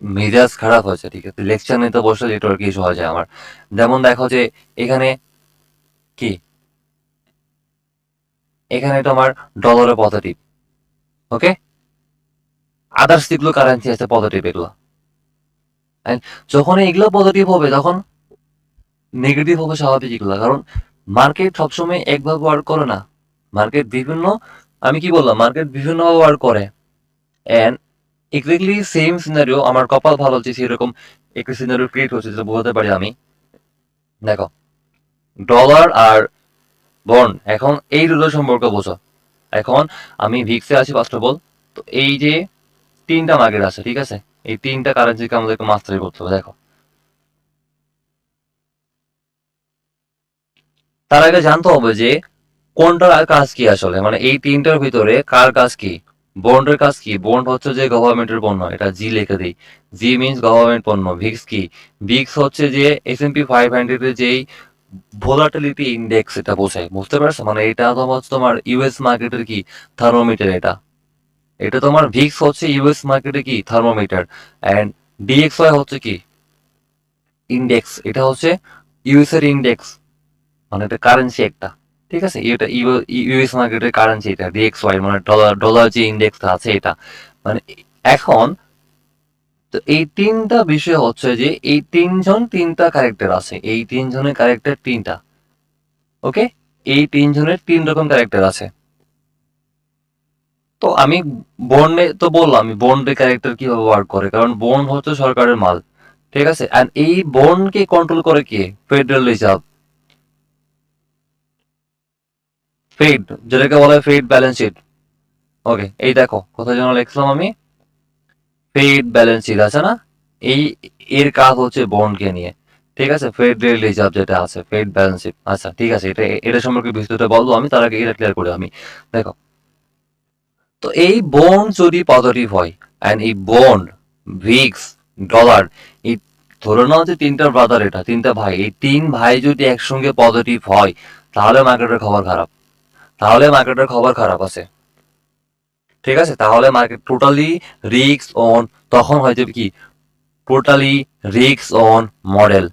মেজাজ খারাপ হয়েছে, ঠিক আছে, লেকচার নিতে বসলে নেটওয়ার্ক ইস্যু হয়ে যায় আমার। যেমন দেখো যে এখানে কি, এখানে তোমার ডলারে পজিটিভ, ওকে, আদার্স যেগুলো কারেন্সি আছে পজিটিভ এগুলো। And যখন এগুলো পজিটিভ হবে তখন নেগেটিভ হবে স্বাভাবিক এগুলো, কারণ মার্কেট সবসময় একভাবে ওয়ার্ক করে না, মার্কেট বিভিন্ন, আমি কি বললাম মার্কেট বিভিন্নভাবে ওয়ার্ক করে। এন্ড এক্স্যাক্টলি সেম সিনারিও, আমার কপাল ভালো যে সেরকম একটা সিনারিও ক্রিয়েট হচ্ছে যেটা বোঝাতে পারি আমি। দেখো ডলার আর বন্ড এখন এই দুটো সম্পর্ক বোঝো। এখন আমি ভিক্সে আছি ফার্স্ট অফ অল, তো এই যে তিনটা মার্কেট আছে, ঠিক আছে, এই তিনটা কারেন্সিকে আমাদেরকে মাস্টারি করতে হবে। দেখো তার আগে জানতে হবে যে কোনটার কাজ কি আসলে, মানে এই তিনটার ভিতরে কার কাজ কি। বন্ডের কাজ কি, বন্ড হচ্ছে যে গভর্নমেন্টের পণ্য, এটা জি লিখে দিই, জি মিনস গভর্নমেন্ট পণ্য। ভিক্স কি, ভিক্স হচ্ছে যে S&P 500 এর যেই ভোলাটিলিটি ইন্ডেক্স, এটা বোঝায়, বুঝতে পারছো, মানে এটা তোমার তোমার ইউএস মার্কেটের কি থার্মোমিটার, এটা এটা তোমার ভিক্স হচ্ছে ইউএস মার্কেটে কি থার্মোমিটার। অ্যান্ড ডিএক্সওয়াই হচ্ছে কি ইন্ডেক্স, এটা হচ্ছে ইউএস এর ইন্ডেক্স, মানে এটা কারেন্সি একটা, ঠিক আছে, এটা ইউএস মার্কেটের কারেন্সি, এটা ডিএক্সওয়াই মানে ডলার, ডলার যে ইন্ডেক্সটা আছে এটা, মানে এখন তো এই তিনটা বিষয় হচ্ছে যে এই তিনজন তিনটা ক্যারেক্টার আছে, এই তিনজনের ক্যারেক্টার তিনটা, ওকে, এই তিনজনের তিন রকম ক্যারেক্টার আছে। তো আমি বন্ডে তো বললাম আমি বন্ডের ক্যারেক্টার কিভাবে ওয়ার্ক করে, কারণ বন্ড হচ্ছে সরকারের মাল, ঠিক আছে, এন্ড এই বন্ডকে কন্ট্রোল করে কে, ফেডারেল রিজার্ভ, ফেড, যেটাকে বলা হয় ফেড ব্যালেন্স শিট, ওকে। এই দেখো কোথায় যেন লিখলাম আমি, ফেড ব্যালেন্স শিট আছে না, এই এর কাজ হচ্ছে বন্ডকে নিয়ে, ঠিক আছে, ফেডারেল রিজার্ভ যেটা আছে ফেড ব্যালেন্স শিট, আচ্ছা ঠিক আছে, এটা এটা সম্পর্কে বিস্তারিত বলবো আমি, তার আগে এটা ক্লিয়ার করি আমি। দেখো তো এই বন্ড যদি পজিটিভ হয় অ্যান্ড এই বন্ড ভিক্স ডলার, এই ধরে নাও যে তিনটা ব্রাদার, এটা তিনটা ভাই, এই তিন ভাই যদি একসঙ্গে পজিটিভ হয় তাহলে মার্কেটের খবর খারাপ, তাহলে মার্কেটের খবর খারাপ আছে, ঠিক আছে, তাহলে মার্কেট টোটালি রিস্ক অন, তখন হয়ে যাবে কি টোটালি রিস্ক অন মডেল,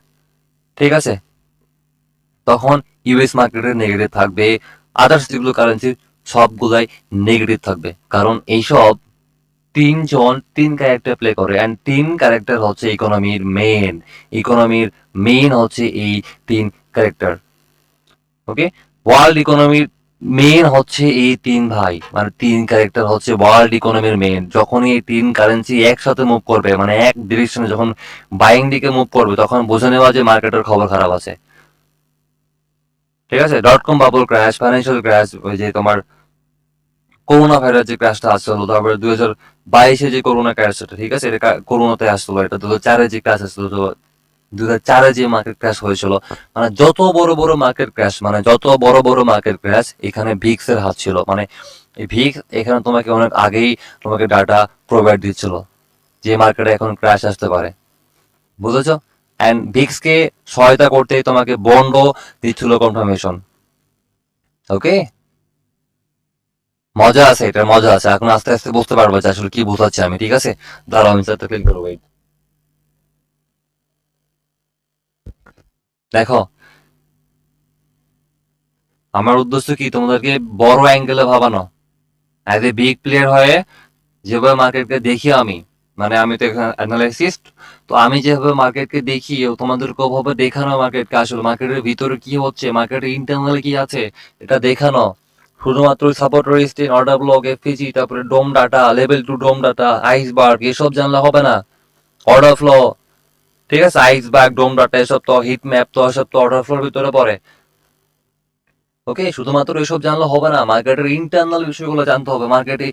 ঠিক আছে, তখন ইউএস মার্কেটের নেগেটিভ থাকবে, আদার্স যেগুলো কারেন্সি সবগুলাই নেগেটিভ থাকবে, কারণ এইসব তিনজন তিন ক্যারেক্টার প্লে করে, অ্যান্ড তিন ক্যারেক্টার হচ্ছে ইকোনমির মেইন হচ্ছে এই তিন ক্যারেক্টার। ওকে, ওয়ার্ল্ড ইকোনমির মেইন হচ্ছে এই তিন ভাই, মানে তিন ক্যারেক্টার হচ্ছে ওয়ার্ল্ড ইকোনমির মেইন। যখন এই তিন কারেন্সি একসাথে মুভ করবে, মানে এক ডিরেকশনে যখন বাইং দিকে মুভ করবে, তখন বুঝে নেওয়া যে মার্কেটের খবর খারাপ আছে। ঠিক আছে, dot com bubble crash, financial crash, ওই যে তোমার করোনা ভাইরাস যে ক্র্যাশটা আসছিল, তারপরে 2022-এ যে করোনা ক্র্যাশটা, ঠিক আছে, এটা করোনাতে আসছিল, এটা 2004-এ যে ক্র্যাশ আসছিল, 2004-এ যে মার্কেট ক্র্যাশ হয়েছিল, মানে যত বড় বড় মার্কেট ক্র্যাশ, মানে যত বড় বড় মার্কেট ক্র্যাশ, এখানে ভিক্স এর হাত ছিল। মানে এই ভিক্স এখানে তোমাকে অনেক আগেই তোমাকে ডাটা প্রোভাইড দিচ্ছিল যে মার্কেটে এখন ক্র্যাশ আসতে পারে, বুঝেছো? অ্যান্ড ভিক্স কে সহায়তা করতে তোমাকে বন্ডও দিচ্ছিল কনফার্মেশন। ওকে, মজা আছে, এটার মজা আছে। এখন আস্তে আস্তে বুঝতে পারবো যে আসলে কি বোঝাচ্ছি আমি। ঠিক আছে, দাঁড়াও আমি চারটা ক্লিক করবো। wait। দেখো, আমার উদ্দেশ্য কি তোমাদেরকে বড় অ্যাঙ্গেলে ভাবানো, অ্যাজ এ বিগ প্লেয়ার হয়ে যেভাবে মার্কেটকে দেখি আমি, মানে আমি তো এখানে অ্যানালাইসিস্ট, তো আমি যেভাবে মার্কেটকে দেখি তোমাদেরকে ওভাবে দেখানো মার্কেটকে, আসলে মার্কেটের ভিতরে কি হচ্ছে, মার্কেটের ইন্টারনাল কি আছে, এটা দেখানো। শুধুমাত্র সাপোর্ট রেজিস্ট্যান্স, অর্ডার ব্লক, এফপিজি, তারপরে ডোম ডাটা, লেভেল 2 ডোম ডাটা, আইসবার্গ, এসব জানলে হবে না। অর্ডার ফ্লো, ঠিক আছে, আইসবার্গ, ডোম ডাটা, এসব তো হিট ম্যাপ, তো এসব তো অর্ডার ফ্লোর ভিতরে পড়ে। ওকে, শুধুমাত্র এসব জানলে হবে না, মার্কেটের ইন্টারনাল বিষয়গুলো জানতে হবে। মার্কেটে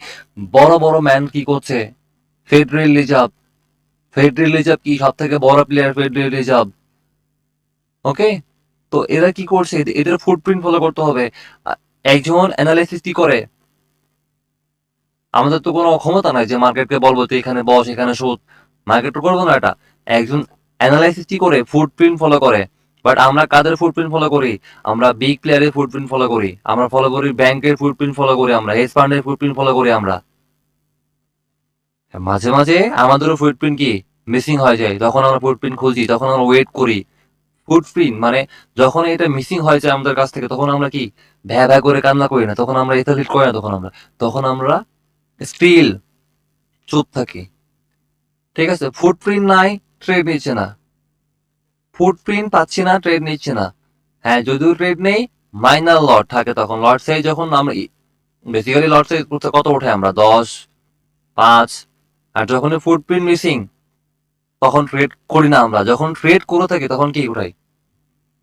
বড় বড় ম্যান কি করছে, ফেডারেল রিজার্ভ, ফেডারেল রিজার্ভ কি সব থেকে বড় প্লেয়ার, ফেডারেল রিজার্ভ। ওকে, তো এরা কি করছে, এদের ফুটপ্রিন্ট ফলো করতে হবে। একজন অ্যানালাইসিস কি করে, আমাদের তো কোনো ক্ষমতা নাই যে মার্কেটকে বলবো তুই এখানে বস, এখানে সুদ, মার্কেট তো করবো না এটা। একজন অ্যানালাইসিস কি করে, ফুটপ্রিন্ট ফলো করে। বাট আমরা কাদের ফুটপ্রিন্ট ফলো করি, আমরা বিগ প্লেয়ারের ফুটপ্রিন্ট ফলো করি, আমরা ফলো করি ব্যাংকের ফুটপ্রিন্ট ফলো করি, আমরা হেজ ফান্ডের ফুটপ্রিন্ট ফলো করি আমরা। মাঝে মাঝে আমাদেরও ফুটপ্রিন্ট কি মিসিং হয়ে যায়, তখন আমরা ফুটপ্রিন্ট খুঁজি, তখন আমরা ওয়েট করি। ফুটপ্রিন্ট মানে যখন এটা মিসিং হয়ে যায় আমাদের কাছ থেকে, তখন আমরা কি ভ্যা ভ্যা করে কান্না করি না, তখন আমরা এথালিট করি না, তখন আমরা স্টিল চুপ থাকি। ঠিক আছে, ফুটপ্রিন্ট নাই, ট্রেড নিচ্ছে না, ফুটপ্রিন্ট পাচ্ছি না, ট্রেড নিচ্ছে না। হ্যাঁ, যদিও ট্রেড নেই, মাইনার লট থাকে, তখন লট সাইজ যখন আমরা বেসিক্যালি লট সাইজ কত ওঠে, আমরা 10, 5। আর যখন ফুটপ্রিন্ট মিসিং, তখন ট্রেড করি না আমরা, যখন ট্রেড করে থাকি তখন কি উঠাই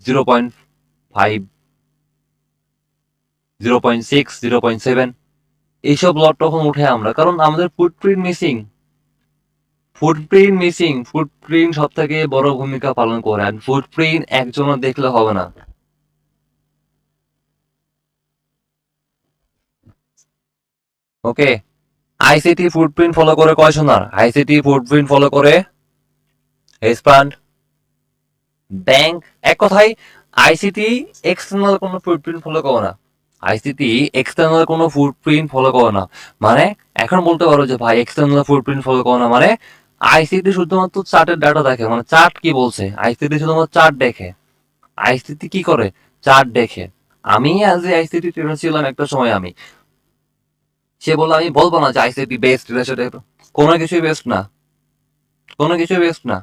0.5, 0.6, 0.7, এইসব লট তখন উঠে আমরা, কারণ আমাদের ফুটপ্রিন্ট মিসিং। ফুটপ্রিন্ট সব থেকে বড় ভূমিকা পালন করে, আর ফুটপ্রিন্ট একজনের দেখলে হবে না। ওকে, আইসিটি ফুটপ্রিন্ট ফলো করে কয় সোনার, আইসিটি ফুটপ্রিন্ট ফলো করে হেজ ফান্ড, ব্যাংক। এক কথায় আইসিটি এক্সটার্নাল কোনো ফুটপ্রিন্ট ফলো করে না, আইসিটি এক্সটার্নাল কোনো ফুটপ্রিন্ট ফলো করে না। মানে এখন বলতে পারো যে ভাই এক্সটার্নাল ফুটপ্রিন্ট ফলো করে না, মানে আইসিটি শুধুমাত্র চার্টের ডাটা দেখে, মানে চার্ট কি বলছে, আইসিটি শুধুমাত্র চার্ট দেখে। আইসিটি কি করে, চার্ট দেখে। আমি অ্যাজ এ আইসিটি ট্রেডার ছিলাম একটা সময়, আমি, সে বললো আমি বলবো না যে আইসিটি বেস্ট, কোনো কিছুই বেস্ট না, কোনো কিছুই বেস্ট না।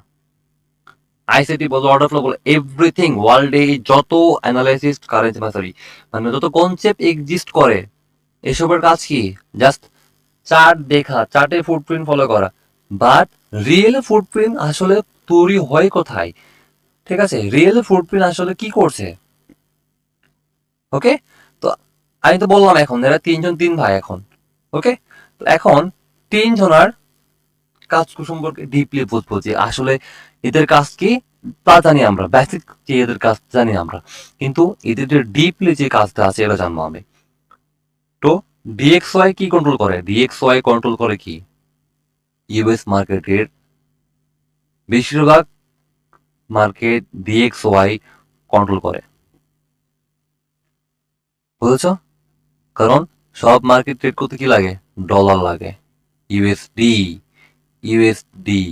আইসিটি বলো, অর্ডার ফ্লো বলো, এভরিথিং ওয়ার্ল্ডে যত অ্যানালাইসিস কারেন্সি, সরি, মানে যত কনসেপ্ট এক্সিস্ট করে, এসবের কাজ কি, জাস্ট চার্ট দেখা, চার্টের ফুটপ্রিন্ট ফলো করা। বাট রিয়েল ফুটপ্রিন্ট আসলে তৈরি হয় কোথায়, ঠিক আছে, রিয়েল ফুটপ্রিন্ট আসলে কি করছে। ওকে, তো আমি তো বললাম এখন এরা তিনজন তিন ভাই এখন। ওকে, তো এখন তিনজনার কাজ সম্পর্কে ডিপলি বুঝবো যে আসলে এদের কাজ কি, তা জানি আমরা, বেসিক যে এদের কাজ জানি আমরা, কিন্তু এদের যে ডিপলি যে কাজটা আছে এটা জানবো আমি। তো ডিএক্সওয়াই কি কন্ট্রোল করে, ডিএক্সওয়াই কন্ট্রোল করে কি, ইউএস মার্কেটের বেশিরভাগ মার্কেট ডিএক্সওয়াই কন্ট্রোল করে, বুঝেছো? কারণ সব মার্কেট ট্রেড করতে কি লাগে, ডলার লাগে, ইউএসডি, ইউএসডি।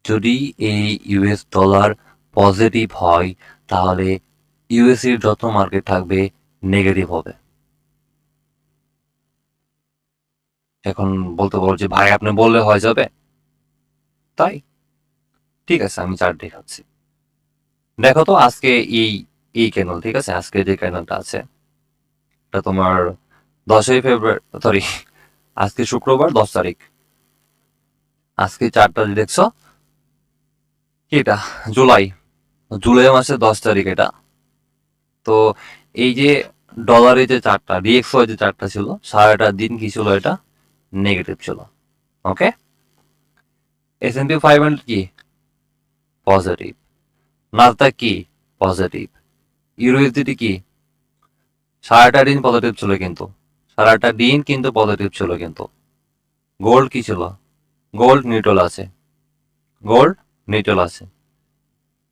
যদি এই ইউএস ডলার পজিটিভ হয়, তাহলে ইউএসএর যত মার্কেট থাকবে নেগেটিভ হবে। এখন বলতে পারো যে ভাই আপনি বললে হয়ে যাবে, তাই ঠিক আছে আমি চার্ট দেখাচ্ছি। দেখো তো আজকে এই এই ক্যানেল, ঠিক আছে, আজকে যে ক্যানেলটা আছে এটা তোমার 10ই ফেব্রুয়ারি, সরি, আজকে শুক্রবার 10 তারিখ। আজকে চারটা যে দেখছো কি এটা, জুলাই, জুলাই মাসের 10 তারিখ এটা। তো এই যে ডলারের যে চারটা ডিএক্সওয়াই যে চারটা ছিল, সারাটা দিন কি ছিল, এটা নেগেটিভ ছিল। ওকে, S&P 500 কি পজিটিভ, নাসদাক কি পজিটিভ, ইউএসডিটি কি সারাটা দিন পজিটিভ ছিল কিন্তু, সারাটা দিন কিন্তু পজিটিভ ছিল কিন্তু। গোল্ড কি ছিল, গোল্ড নিউট্রাল আছে, গোল্ড নিউট্রাল আছে।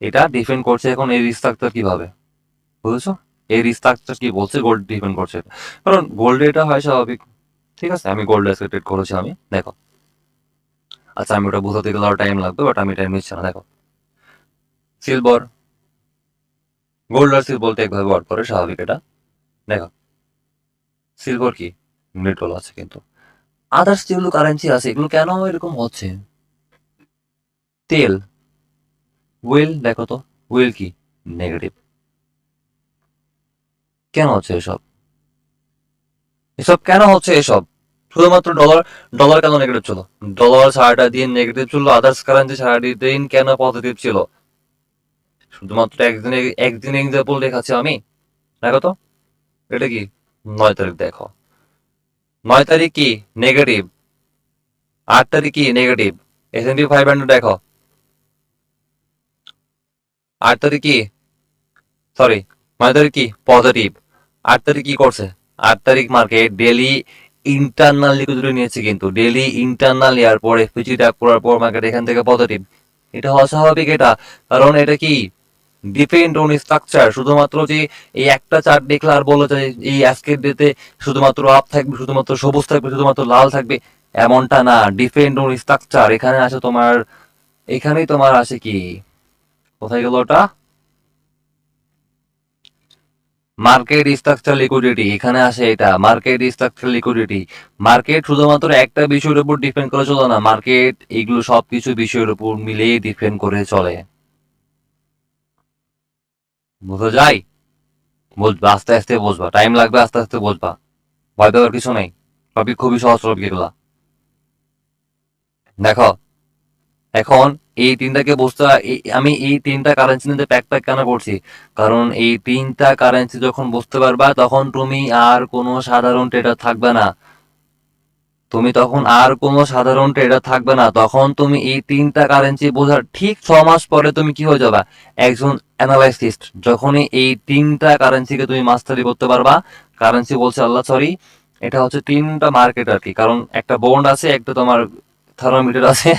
এটা ডিফেন্ড করছে এখন এই রিস্ট্রাকচার কিভাবে, বুঝেছো? এই রিস্ট্রাকচার কি বলছে, গোল্ড ডিফেন্ড করছে এটা। কারণ গোল্ডে এটা হয় স্বাভাবিক, ঠিক আছে, আমি গোল্ড এক্সপেক্টেড করেছি আমি, দেখো। আচ্ছা আমি ওটা বোঝাতে গেলে আরো টাইম লাগবে, বাট আমি টাইম নিচ্ছি না। দেখো সিলভার, গোল্ড আর সিলভার বলতে একভাবে ওয়ার্ক করে স্বাভাবিক এটা। দেখো সিলভার কি নিউট্রাল আছে কিন্তু, আদার্স যেগুলো কারেন্সি আছে এগুলো কেন এরকম হচ্ছে। তেল, ওয়েল, দেখো তো ওয়েল কি নেগেটিভ, কেন হচ্ছে এসব, এসব কেন হচ্ছে এসব? শুধুমাত্র ডলার, ডলার কেন নেগেটিভ ছিল, ডলার সারাটা দিন নেগেটিভ ছিল, আদার্স কারেন্সি সারাটা দিন কেন পজিটিভ ছিল? শুধুমাত্র একদিন এক্সাম্পল দেখাচ্ছি আমি। দেখো তো এটা কি 9 তারিখ, দেখো 9 তারিখ কি নেগেটিভ, 8 তারিখ কি নেগেটিভ। S&P 500 দেখো 8 তারিখ কি, সরি 9 তারিখ কি পজিটিভ, 8 তারিখ কি করছে, 8 তারিখ মার্কেট ডেলি ইন্টারনাল লিকুইডিটি নিয়েছে কিন্তু, ডেলি ইন্টারনাল ইয়ার পর এফপিজি ট্যাপ করার পর মার্কেট এখান থেকে পজিটিভ। এটা অস্বাভাবিক এটা, কারণ এটা কি ডিপেন্ড অন স্ট্রাকচার। শুধুমাত্র যে এই একটা চার্ট দেখলে আর বলা যায় এই আজকের ডেতে শুধুমাত্র আপ থাকবে, শুধুমাত্র সবুজ থাকবে, শুধুমাত্র লাল থাকবে, এমনটা না। ডিপেন্ড অন স্ট্রাকচার, এখানে আসে তোমার, এখানেই তোমার আসে কি, কোথায় গেল ওটা, মার্কেট স্ট্রাকচার লিকুইডিটি, এখানে আসে এটা মার্কেট স্ট্রাকচার লিকুইডিটি। মার্কেট শুধুমাত্র একটা বিষয়ের উপর ডিপেন্ড করে চলে না, মার্কেট এগুলো সবকিছু বিষয়ের উপর মিলিয়ে ডিপেন্ড করে চলে। বুঝা যায়? বুঝবা আস্তে আস্তে, বুঝবা টাইম লাগবে, আস্তে আস্তে বুঝবা, ভয় পাওয়ার কিছু নেই। টপিক খুবই সহজ টপিক এগুলা। দেখো এখন এই তিনটাকে বুঝতে, আমি এই তিনটা কারেন্সি নিতে প্যাক প্যাক কেন করছি, কারণ এই তিনটা কারেন্সি যখন বুঝতে পারবা তখন তুমি আর কোনো সাধারণ ট্রেডার থাকবে না, তুমি তখন আর কোনো সাধারণ ট্রেডার থাকবে না, তখন তুমি এই তিনটা কারেন্সি বোঝার ঠিক 6 মাস পরে তুমি কি হয়ে যাবা, একজন অ্যানালাইসিস্ট। যখনই এই তিনটা কারেন্সিকে তুমি মাস্টারি করতে পারবা, কারেন্সি বলছে আল্লাহ সরি, এটা হচ্ছে তিনটা মার্কেট আর কি, কারণ একটা বন্ড আছে, একটা তোমার থার্মোমিটার আছে,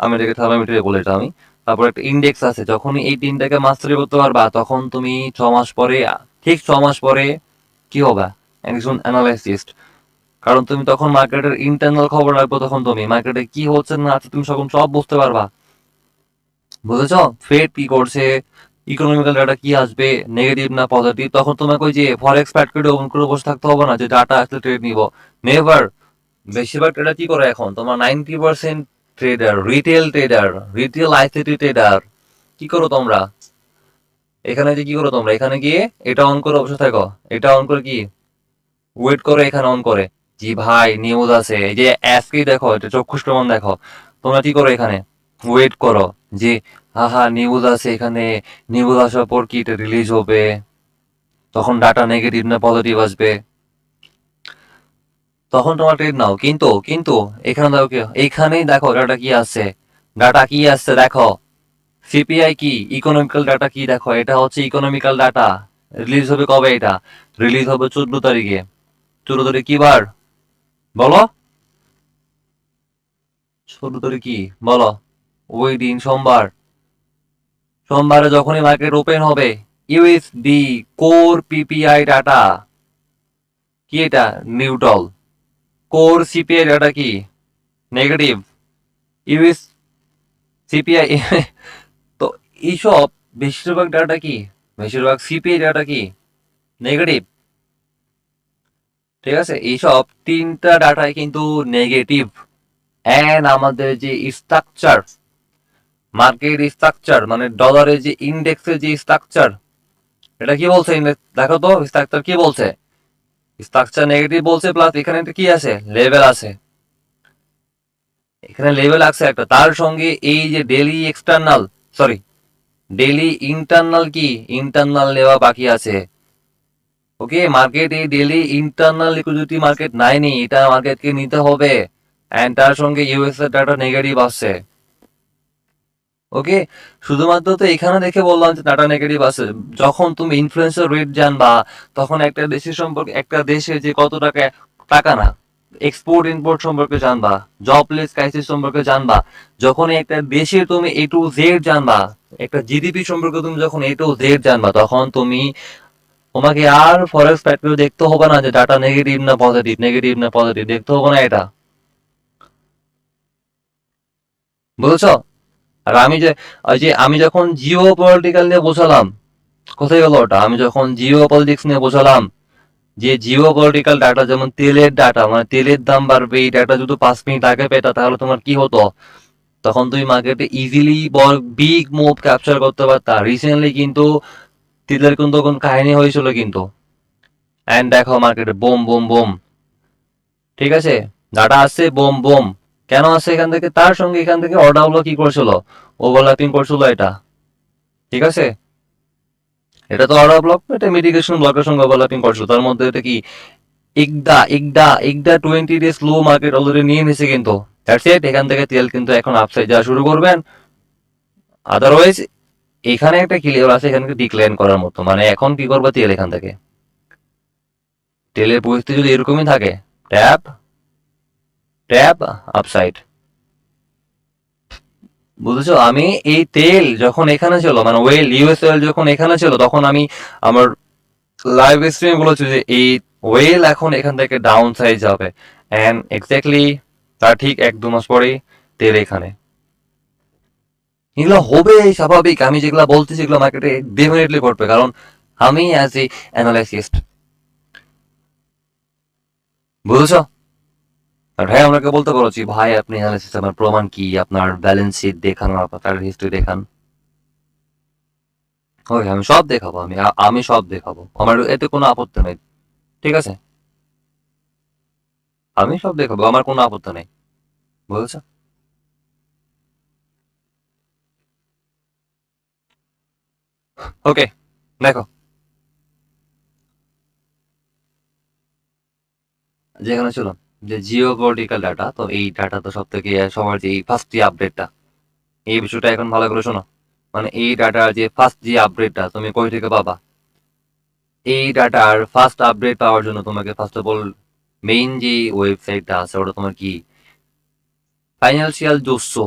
আমি এটাকে থার্মোমিটারে বলে এটা আমি, তারপর একটা ইন্ডেক্স আছে। যখনই এই তিনটাকে মাস্টারি করতে পারবা তখন তুমি 6 মাস পরে, ঠিক 6 মাস পরে কি হবে, একজন অ্যানালাইসিস্ট। কারণ তুমি তখন মার্কেটের ইন্টারনাল খবর রাখবো, তখন তুমি মার্কেটে কি হচ্ছে না হচ্ছে তুমি সব বুঝতে পারবা। বুঝেছ? ফেড কি করছে, ইকোনমিক্যাল ডাটা কি আসবে, নেগেটিভ না পজিটিভ, তখন তোমাকে ওই যে ফরেক্স প্যাটকেটে ওপেন করে বসে থাকতে হবে না যে ডাটা আসলে ট্রেড নিব। নেভার। বেশিরভাগ ট্রেডার কি করে এখন, তোমার 90% trader retail trader, retail ICT trader. কি করো তোমরা এখানে, যে কি করো তোমরা এখানে গিয়ে এটা অন করে বসে থাকো, এটা অন করে কি ওয়েট করে এখানে অন করে, জি ভাই নিউজ আছে, এই যে আজকে দেখো এটা চক্ষুষ প্রমাণ দেখো, তোমরা কি করো এখানে ওয়েট করো যে হা হা নিউজ আছে এখানে, নিউজ আসার পর কি এটা রিলিজ হবে, তখন ডাটা নেগেটিভ না পজিটিভ আসবে, তখন তোমার ট্রেড নাও। কিন্তু কিন্তু এখানে দেখো কি, এইখানেই দেখো ডাটা কি আসছে, ডাটা কি আসছে দেখো, সিপিআই কি ইকোনমিক্যাল ডাটা কি দেখো, এটা হচ্ছে ইকোনমিক্যাল ডাটা। রিলিজ হবে কবে, এটা রিলিজ হবে 14 তারিখে। 14 তারিখ কি বার বলো, 14 তারিখ কি বলো, ওই দিন সোমবার। সোমবারে যখনই মার্কেট ওপেন হবে, ইউএসডি কোর পিপিআই ডাটা কি, এটা নিউট্রাল, কোর সিপিআই ডাটা কি নেগেটিভ, ইউএস সিপিআই তো এইসব বেশিরভাগ ডাটা কি, বেশিরভাগ সিপিআই ডাটা কি নেগেটিভ। ঠিক আছে, এইসব তিনটা ডাটাই কিন্তু নেগেটিভ। এন্ড আমাদের যে স্ট্রাকচার, মার্কেট স্ট্রাকচার মানে ডলারের যে ইন্ডেক্সের যে স্ট্রাকচার, এটা কি বলছে? দেখো তো স্ট্রাকচার কি বলছে। স্ট্রাকচার নেগেটিভ বলছে, প্লাস এখানে একটা কি আছে, লেভেল আছে। এখানে লেভেল আছে একটা, তার সঙ্গে এই যে daily external, sorry daily internal, কি ইন্টারনাল নেওয়া বাকি আছে। ওকে, মার্কেট এই ডেলি ইন্টারনাল লিকুইডিটি মার্কেট নেয়নি, এটা মার্কেটকে নিতে হবে। এন্ড তার সঙ্গে ইউএস এর ডাটা নেগেটিভ আসছে। ওকে, শুধুমাত্র তো এখানে দেখে বললাম যে ডাটা নেগেটিভ আছে। যখন তুমি ইনফ্লুয়েন্সার রেট জানবা, তখন একটা দেশের সম্পর্কে, একটা দেশে যে কত টাকা, টাকা না, এক্সপোর্ট ইম্পোর্ট সম্পর্কে জানবা, জবলেস ক্রাইসিস সম্পর্কে জানবা, যখন একটা দেশের তুমি এ টু জেড জানবা, একটা জিডিপি সম্পর্কে তুমি যখন এ টু জেড জানবা, তখন তোমাকে আর ফরেক্স প্যাটার্ন দেখতে হবে না যে ডাটা নেগেটিভ না পজিটিভ, নেগেটিভ না পজিটিভ দেখতে হবে না এটা। বুঝছো? আর আমি যখন জিও পলিটিক্যাল নিয়ে বোঝালাম, কোথায় গেল ওটা? আমি যখন জিও পলিটিক্স নিয়ে বোঝালাম যে জিও পলিটিক্যাল ডাটা, যেমন তেলের ডাটা, মানে তেলের দাম বাড়বে, এই ডাটা যদি 5 মিনিট আগে পেতা তাহলে তোমার কি হতো? তখন তুমি মার্কেটে ইজিলি বিগ মুভ ক্যাপচার করতে পারতা। রিসেন্টলি কিন্তু তেলের কিন্তু কোন কাহিনী হয়েছিল কিন্তু, এন্ড দেখো মার্কেটে বোম বোম বোম। ঠিক আছে, ডাটা আসছে বোম বোম। কেন আসছে এখান থেকে? তার সঙ্গে এখান থেকে অর্ডার গুলো কি করছিল, ওভারল্যাপিং করছিল এটা। ঠিক আছে, এটা তো অর্ডার ব্লক, এটা মিটিগেশন ব্লকের সঙ্গে ওভারল্যাপিং করছিল। তার মধ্যে এটা কি ইগদা 20 ডেজ লো মার্কেট অলরেডি নিয়ে নিছে কিন্তু। দ্যাটস ইট, এখান থেকে তেল কিন্তু এখন আপসাইড যাওয়া শুরু করবেন। আদারওয়াইজ এখানে একটা ক্লিয়ার আছে, এখানে ডিক্লাইন করার মতো। মানে এখন কি করবে তেল এখান থেকে? তেলের পরিস্থিতি যদি এরকমই থাকে, ট্যাপ ট্যাপ আপসাইড। বুঝেছো? আমি এই তেল যখন এখানে ছিল, মানে ওয়েল ইউএস ওয়েল যখন এখানে ছিল, তখন আমি আমার লাইভ স্ট্রিমে বলেছি যে এই ওয়েল এখন এখান থেকে ডাউন সাইজ যাবে। এন্ড এক্স্যাক্টলি তার ঠিক 1-2 মাস পরেই তেল এখানে। এগুলো হবে স্বাভাবিক, আমি যেগুলো বলতেছি এগুলো মার্কেটে ডেফিনেটলি ঘটবে, কারণ আমি অ্যাজ এ অ্যানালাইসিস্ট। বুঝেছো? আর ভাই আপনাকে বলতে পারছি, ভাই আপনি অ্যানালাইসিস, আপনার প্রমাণ কি? আপনার ব্যালেন্স শিট দেখান, আপনার হিস্ট্রি দেখান। ওই আমি সব দেখাবো, আমি সব দেখাবো, আমার এতে কোনো আপত্তি নেই। ঠিক আছে, আমি সব দেখাবো, আমার কোনো আপত্তি নেই। বুঝেছো? ওকে, দেখো যেখানে ছিল যে জিও পলিটিক্যাল ডাটা, তো এই ডাটা তো সব থেকে সবার যে ফার্স্ট যে আপডেটটা, এই বিষয়টা এখন ভালো করে শোনো। মানে এই ডাটার যে ফার্স্ট যে আপডেটটা তুমি কই থেকে পাবা? এই ডাটার ফার্স্ট আপডেট পাওয়ার জন্য তোমাকে ফার্স্ট অফ অল মেইন যে ওয়েবসাইটটা আছে, ওটা তোমার কি, ফাইন্যান্সিয়াল জোসো।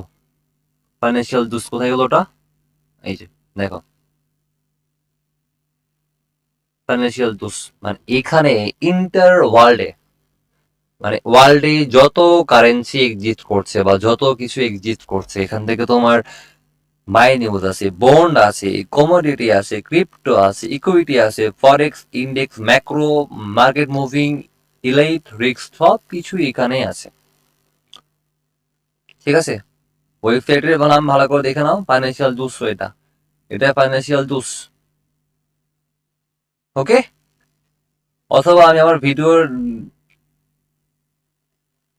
ফাইন্যান্সিয়াল জোস কোথায় গেল ওটা? এই যে দেখো, ফাইন্যান্সিয়াল জোস মানে এখানে ইন্টার ওয়ার্ল্ডে, মানে ওয়ার্ল্ডে যত কারেন্সি এক্সিস্ট করছে বা যত কিছু এক্সিস্ট করছে, এখান থেকে তোমার মাই নিউজ আছে, বন্ড আছে, কমোডিটি আছে, ক্রিপ্টো আছে, ইকুইটি আছে, forex, index, macro, market moving, ইলাইট, রিস্ক, সব কিছু এখানে আছে। ঠিক আছে, ওয়েবসাইটের নাম ভালো করে দেখে নাও, ফাইন্যান্সিয়াল জুস। এটা এটা ফাইন্যান্সিয়াল জুস। ওকে, অথবা আমি আমার ভিডিওর,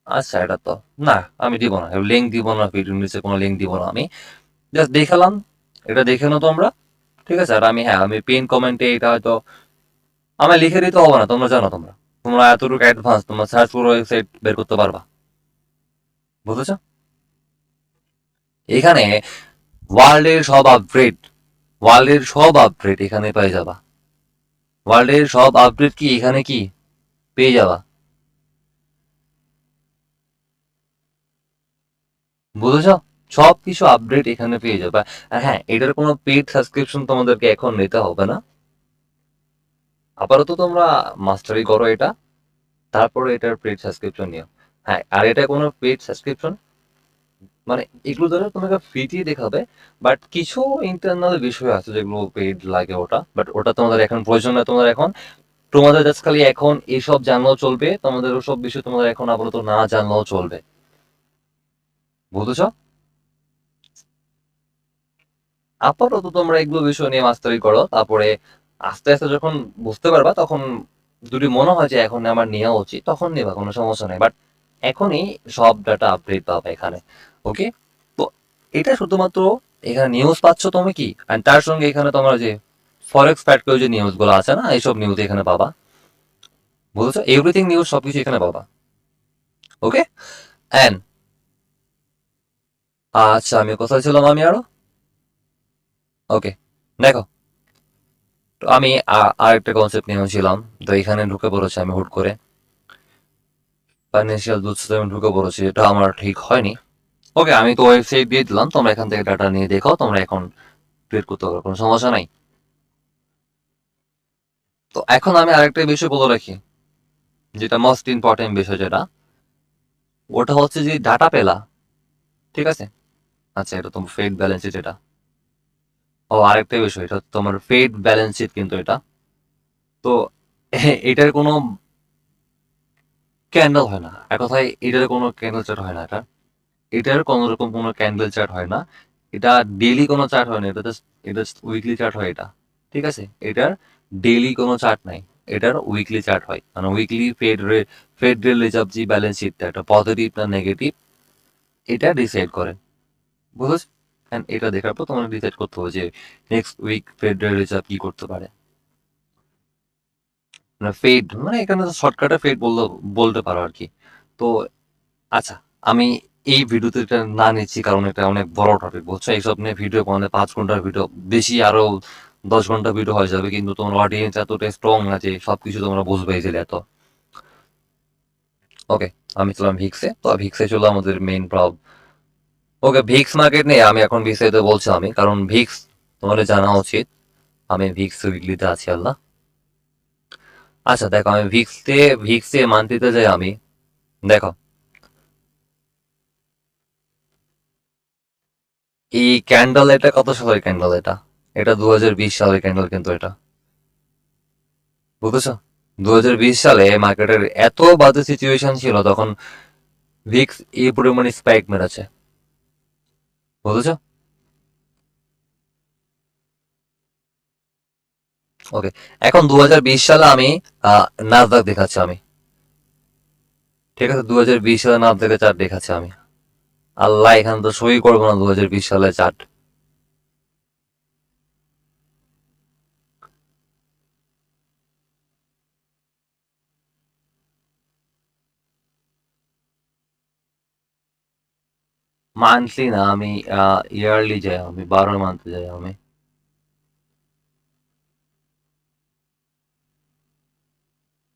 আচ্ছা এটা তো না, আমি দিব না লিঙ্ক, দিব না ভিডিওর নিচে কোনো লিঙ্ক দিব না। আমি জাস্ট দেখালাম, এটা দেখে নাও তোমরা। ঠিক আছে, আর আমি, হ্যাঁ আমি পিন কমেন্টে এটা হয়তো আমি লিখে দিতে হবে না, তোমরা জানো, তোমরা তোমরা এতটুকু অ্যাডভান্স, তোমরা সার্চ করে ওয়েবসাইট বের করতে পারবা। বুঝেছো? এখানে ওয়ার্ল্ডের সব আপডেট, ওয়ার্ল্ডের সব আপডেট এখানে পেয়ে যাবা। ওয়ার্ল্ডের সব আপডেট কি এখানে কি পেয়ে যাবা। বুঝেছো? সব কিছু আপডেট এখানে পেয়ে যাবা। আর হ্যাঁ, এটার কোনো পেড সাবস্ক্রিপশন তোমাদেরকে এখন নিতে হবে না। আপাতত তোমরা মাস্টারি করো এটা, তারপরে এটার পেড সাবস্ক্রিপশন নিও। হ্যাঁ, আর এটা কোনো পেড সাবস্ক্রিপশন মানে এগুলো ধরে তোমাকে ফ্রিতেই দেখাবে, বাট কিছু ইন্টারনাল বিষয় আছে যেগুলো পেইড লাগে ওটা, বাট ওটা তোমাদের এখন প্রয়োজন না। তোমাদের এখন তোমাদের জাস্ট খালি এখন এইসব জানলেও চলবে, তোমাদের ওসব বিষয় তোমাদের এখন আপাতত না জানলেও চলবে, বুঝেছ? আপাতত তোমরা এগুলো বিষয় নিয়ে মাস্টারি করো, তারপরে আস্তে আস্তে যখন বুঝতে পারবা তখন যদি মনে হয় যে এখন আমার নেওয়া উচিত তখন নেবা, কোনো সমস্যা নেই। বাট এখনই সব ডাটা আপডেট পাবে এখানে। ওকে, তো এটা শুধুমাত্র এখানে নিউজ পাচ্ছ তুমি কি, আর তার সঙ্গে এখানে তোমার যে ফরেক্স ফ্যাক্টর যে নিউজ গুলো আছে না, এইসব নিউজ এখানে পাবা, বুঝেছো? এভরিথিং নিউজ সবকিছু এখানে পাবা। ওকে, এন্ড আচ্ছা, আমি কোথায় ছিলাম আমি আরো? ওকে, দেখো, তো আমি আরেকটা কনসেপ্ট নিয়েছিলাম, তো এখানে ঢুকে পড়েছি আমি হুট করে, ফাইন্যান্সিয়াল বুঝতে আমি ঢুকে পড়েছি, এটা আমার ঠিক হয়নি। ওকে, আমি তো ওয়েবসাইট দিয়ে দিলাম, তোমরা এখান থেকে ডাটা নিয়ে দেখো, তোমরা এখন ক্রিয়েট করতে পারো, কোনো সমস্যা নাই। তো এখন আমি আরেকটা বিষয় বলে রাখি, যেটা মোস্ট ইম্পর্টেন্ট বিষয় যেটা, ওটা হচ্ছে যে ডাটা পেলা, ঠিক আছে? আচ্ছা, এটা তোমার ফেড ব্যালেন্স শিট এটা। ও, আরেকটা বিষয়, এটা তোমার ফেড ব্যালেন্স শিট কিন্তু এটা। তো এটার কোনো ক্যান্ডেল হয় না, এক কথায় এটার কোনো ক্যান্ডেল চার্ট হয় না, এটার কোনো রকম কোনো ক্যান্ডেল চার্ট হয় না, এটা ডেইলি কোনো চার্ট হয় না, এটা উইকলি চার্ট হয় এটা, ঠিক আছে? এটার ডেইলি কোনো চার্ট নাই, এটার উইকলি চার্ট হয়, মানে উইকলি ফেডারেল রিজার্ভ যে ব্যালেন্স শিটটা, এটা পজিটিভ না নেগেটিভ এটা ডিসাইড করে, বুঝেছ? And এটা দেখার পর তোমার ডিসাইড করতে হবে যে নেক্সট উইক ফেডারেল রিজার্ভ কি করতে পারে, মানে ফেড, মানে এখানে শর্টকাটে ফেড বলতে পারো আর কি। তো আচ্ছা, আমি এই ভিডিওতে এটা না নিচ্ছি কারণ এটা অনেক বড় টপিক, বুঝছো? এইসব নিয়ে ভিডিও মানে 5 ঘন্টার ভিডিও, বেশি আরো 10 ঘন্টা ভিডিও হয়ে যাবে, কিন্তু তোমার অডিয়েন্স এতটা স্ট্রং না যে সবকিছু তোমরা বুঝবে ইজিলি এত। ওকে, আমি ছিলাম ভিক্সে, তো ভিক্সে ছিল আমাদের মেইন প্রবলেম। ওকে, ভিক্স মার্কেট নিয়ে আমি এখন বিস্তারিত বলছি আমি, কারণ ভিক্স তোমাদের জানা উচিত, আমি ভিক্স উইকলিতে আছি আল্লাহ। আচ্ছা দেখো, আমি ভিক্সে মান্থলিতে যাই আমি, দেখো এই ক্যান্ডেল, এটা কত সালের ক্যান্ডেল এটা? এটা 2020 সালের ক্যান্ডেল কিন্তু এটা, বুঝেছো? 2020 সালে মার্কেটের এত বাজে সিচুয়েশন ছিল তখন ভিক্স এই পরিমাণে স্পাইক মেরেছে, বুঝেছো? ওকে, এখন 2020 সালে আমি নাসদাক দেখাচ্ছি আমি, ঠিক আছে? 2020 সালে নাসদাকের চার্ট দেখাচ্ছি আমি, আল্লাহ এখানে তো সই করবো না 2020 সালের চার্ট। মান্থলি না, আমি ইয়ারলি যাই, আমি 12 মান্থে যাই আমি।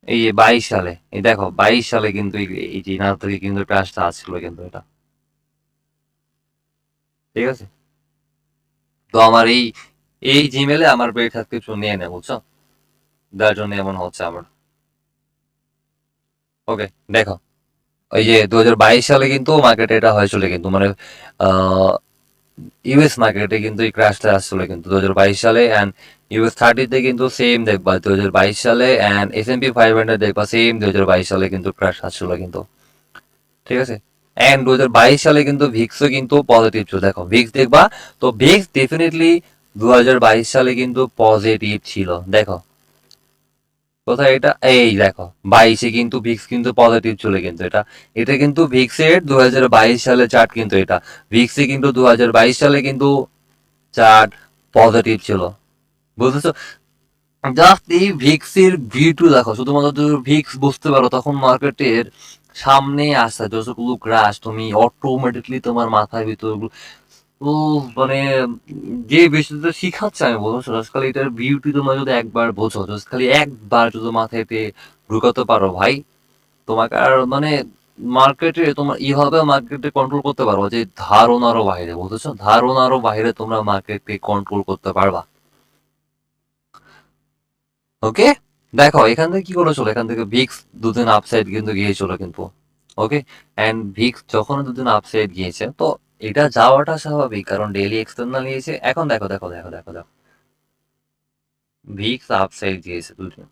এই যে 22 সালে, এই দেখো 22 সালে কিন্তু এই যে নাসদাকে কিন্তু ক্রাশটা আসছিল কিন্তু এটা, ঠিক আছে? তো আমার এই জিমেলে আমার ব্রেকফাস্ট কিছু নিয়ে নেয়, বুঝছো? যার জন্য এমন হচ্ছে আমার। ওকে, দেখো, ওই যে 2022 সালে কিন্তু মার্কেটে এটা হয়েছিল কিন্তু, মানে ইউএস মার্কেটে কিন্তু এই ক্র্যাশটা আসছিল কিন্তু 2022 সালে, অ্যান্ড ইউএস 30-তে কিন্তু সেম দেখবা 2022 সালে, অ্যান্ড S&P 500 দেখবা সেম 2022 সালে কিন্তু ক্র্যাশ আসছিল কিন্তু, ঠিক আছে? অ্যান্ড 2022 সালে কিন্তু ভিক্সও কিন্তু পজিটিভ ছিল, দেখো ভিক্স দেখবা, তো ভিক্স ডেফিনেটলি 2022 সালে কিন্তু পজিটিভ ছিল, দেখো কোথায় এটা, এই দেখো 22-এ কিন্তু ভিক্স কিন্তু পজিটিভ ছিল কিন্তু এটা, এটা কিন্তু ভিক্সের 2022 সালে চার্ট কিন্তু এটা, ভিক্সে কিন্তু 2022 সালে কিন্তু চার্ট পজিটিভ ছিল, বুঝেছো? জাস্ট এই ভিক্সের ভিউ দেখো, শুধুমাত্র তুমি ভিক্স বুঝতে পারো তখন মার্কেটের সামনে আসা যতগুলো ক্রাশ তুমি অটোমেটিকলি তোমার মাথার ভিতর ও, মানে যে বিষয়টা শিখাচ্ছে আমি বলবো, জাস্ট খালি এটার বিউটি তোমরা যদি একবার বোঝো, জাস্ট খালি একবার যদি মাথাতে ঢুকাতে পারো ভাই, তোমাকে আর মানে মার্কেটে তোমার এইভাবে মার্কেটে কন্ট্রোল করতে পারবো যে ধারণারও বাইরে, বুঝেছো? ধারণারও বাইরে তোমরা মার্কেটকে কন্ট্রোল করতে পারবা। ওকে, দেখো এখান থেকে কি করেছিল, এখান থেকে ভিক্স দুদিন আপসাইড কিন্তু গিয়েছিল কিন্তু, ওকে? এন্ড ভিক্স যখন দুদিন আপসাইড গিয়েছে, তো এটা যাওয়াটা স্বাভাবিক কারণ ডেইলি এক্সটার্নাল নিয়েছে। এখন দেখো, ভিক্স আপসাইড গিয়েছে দুদিন,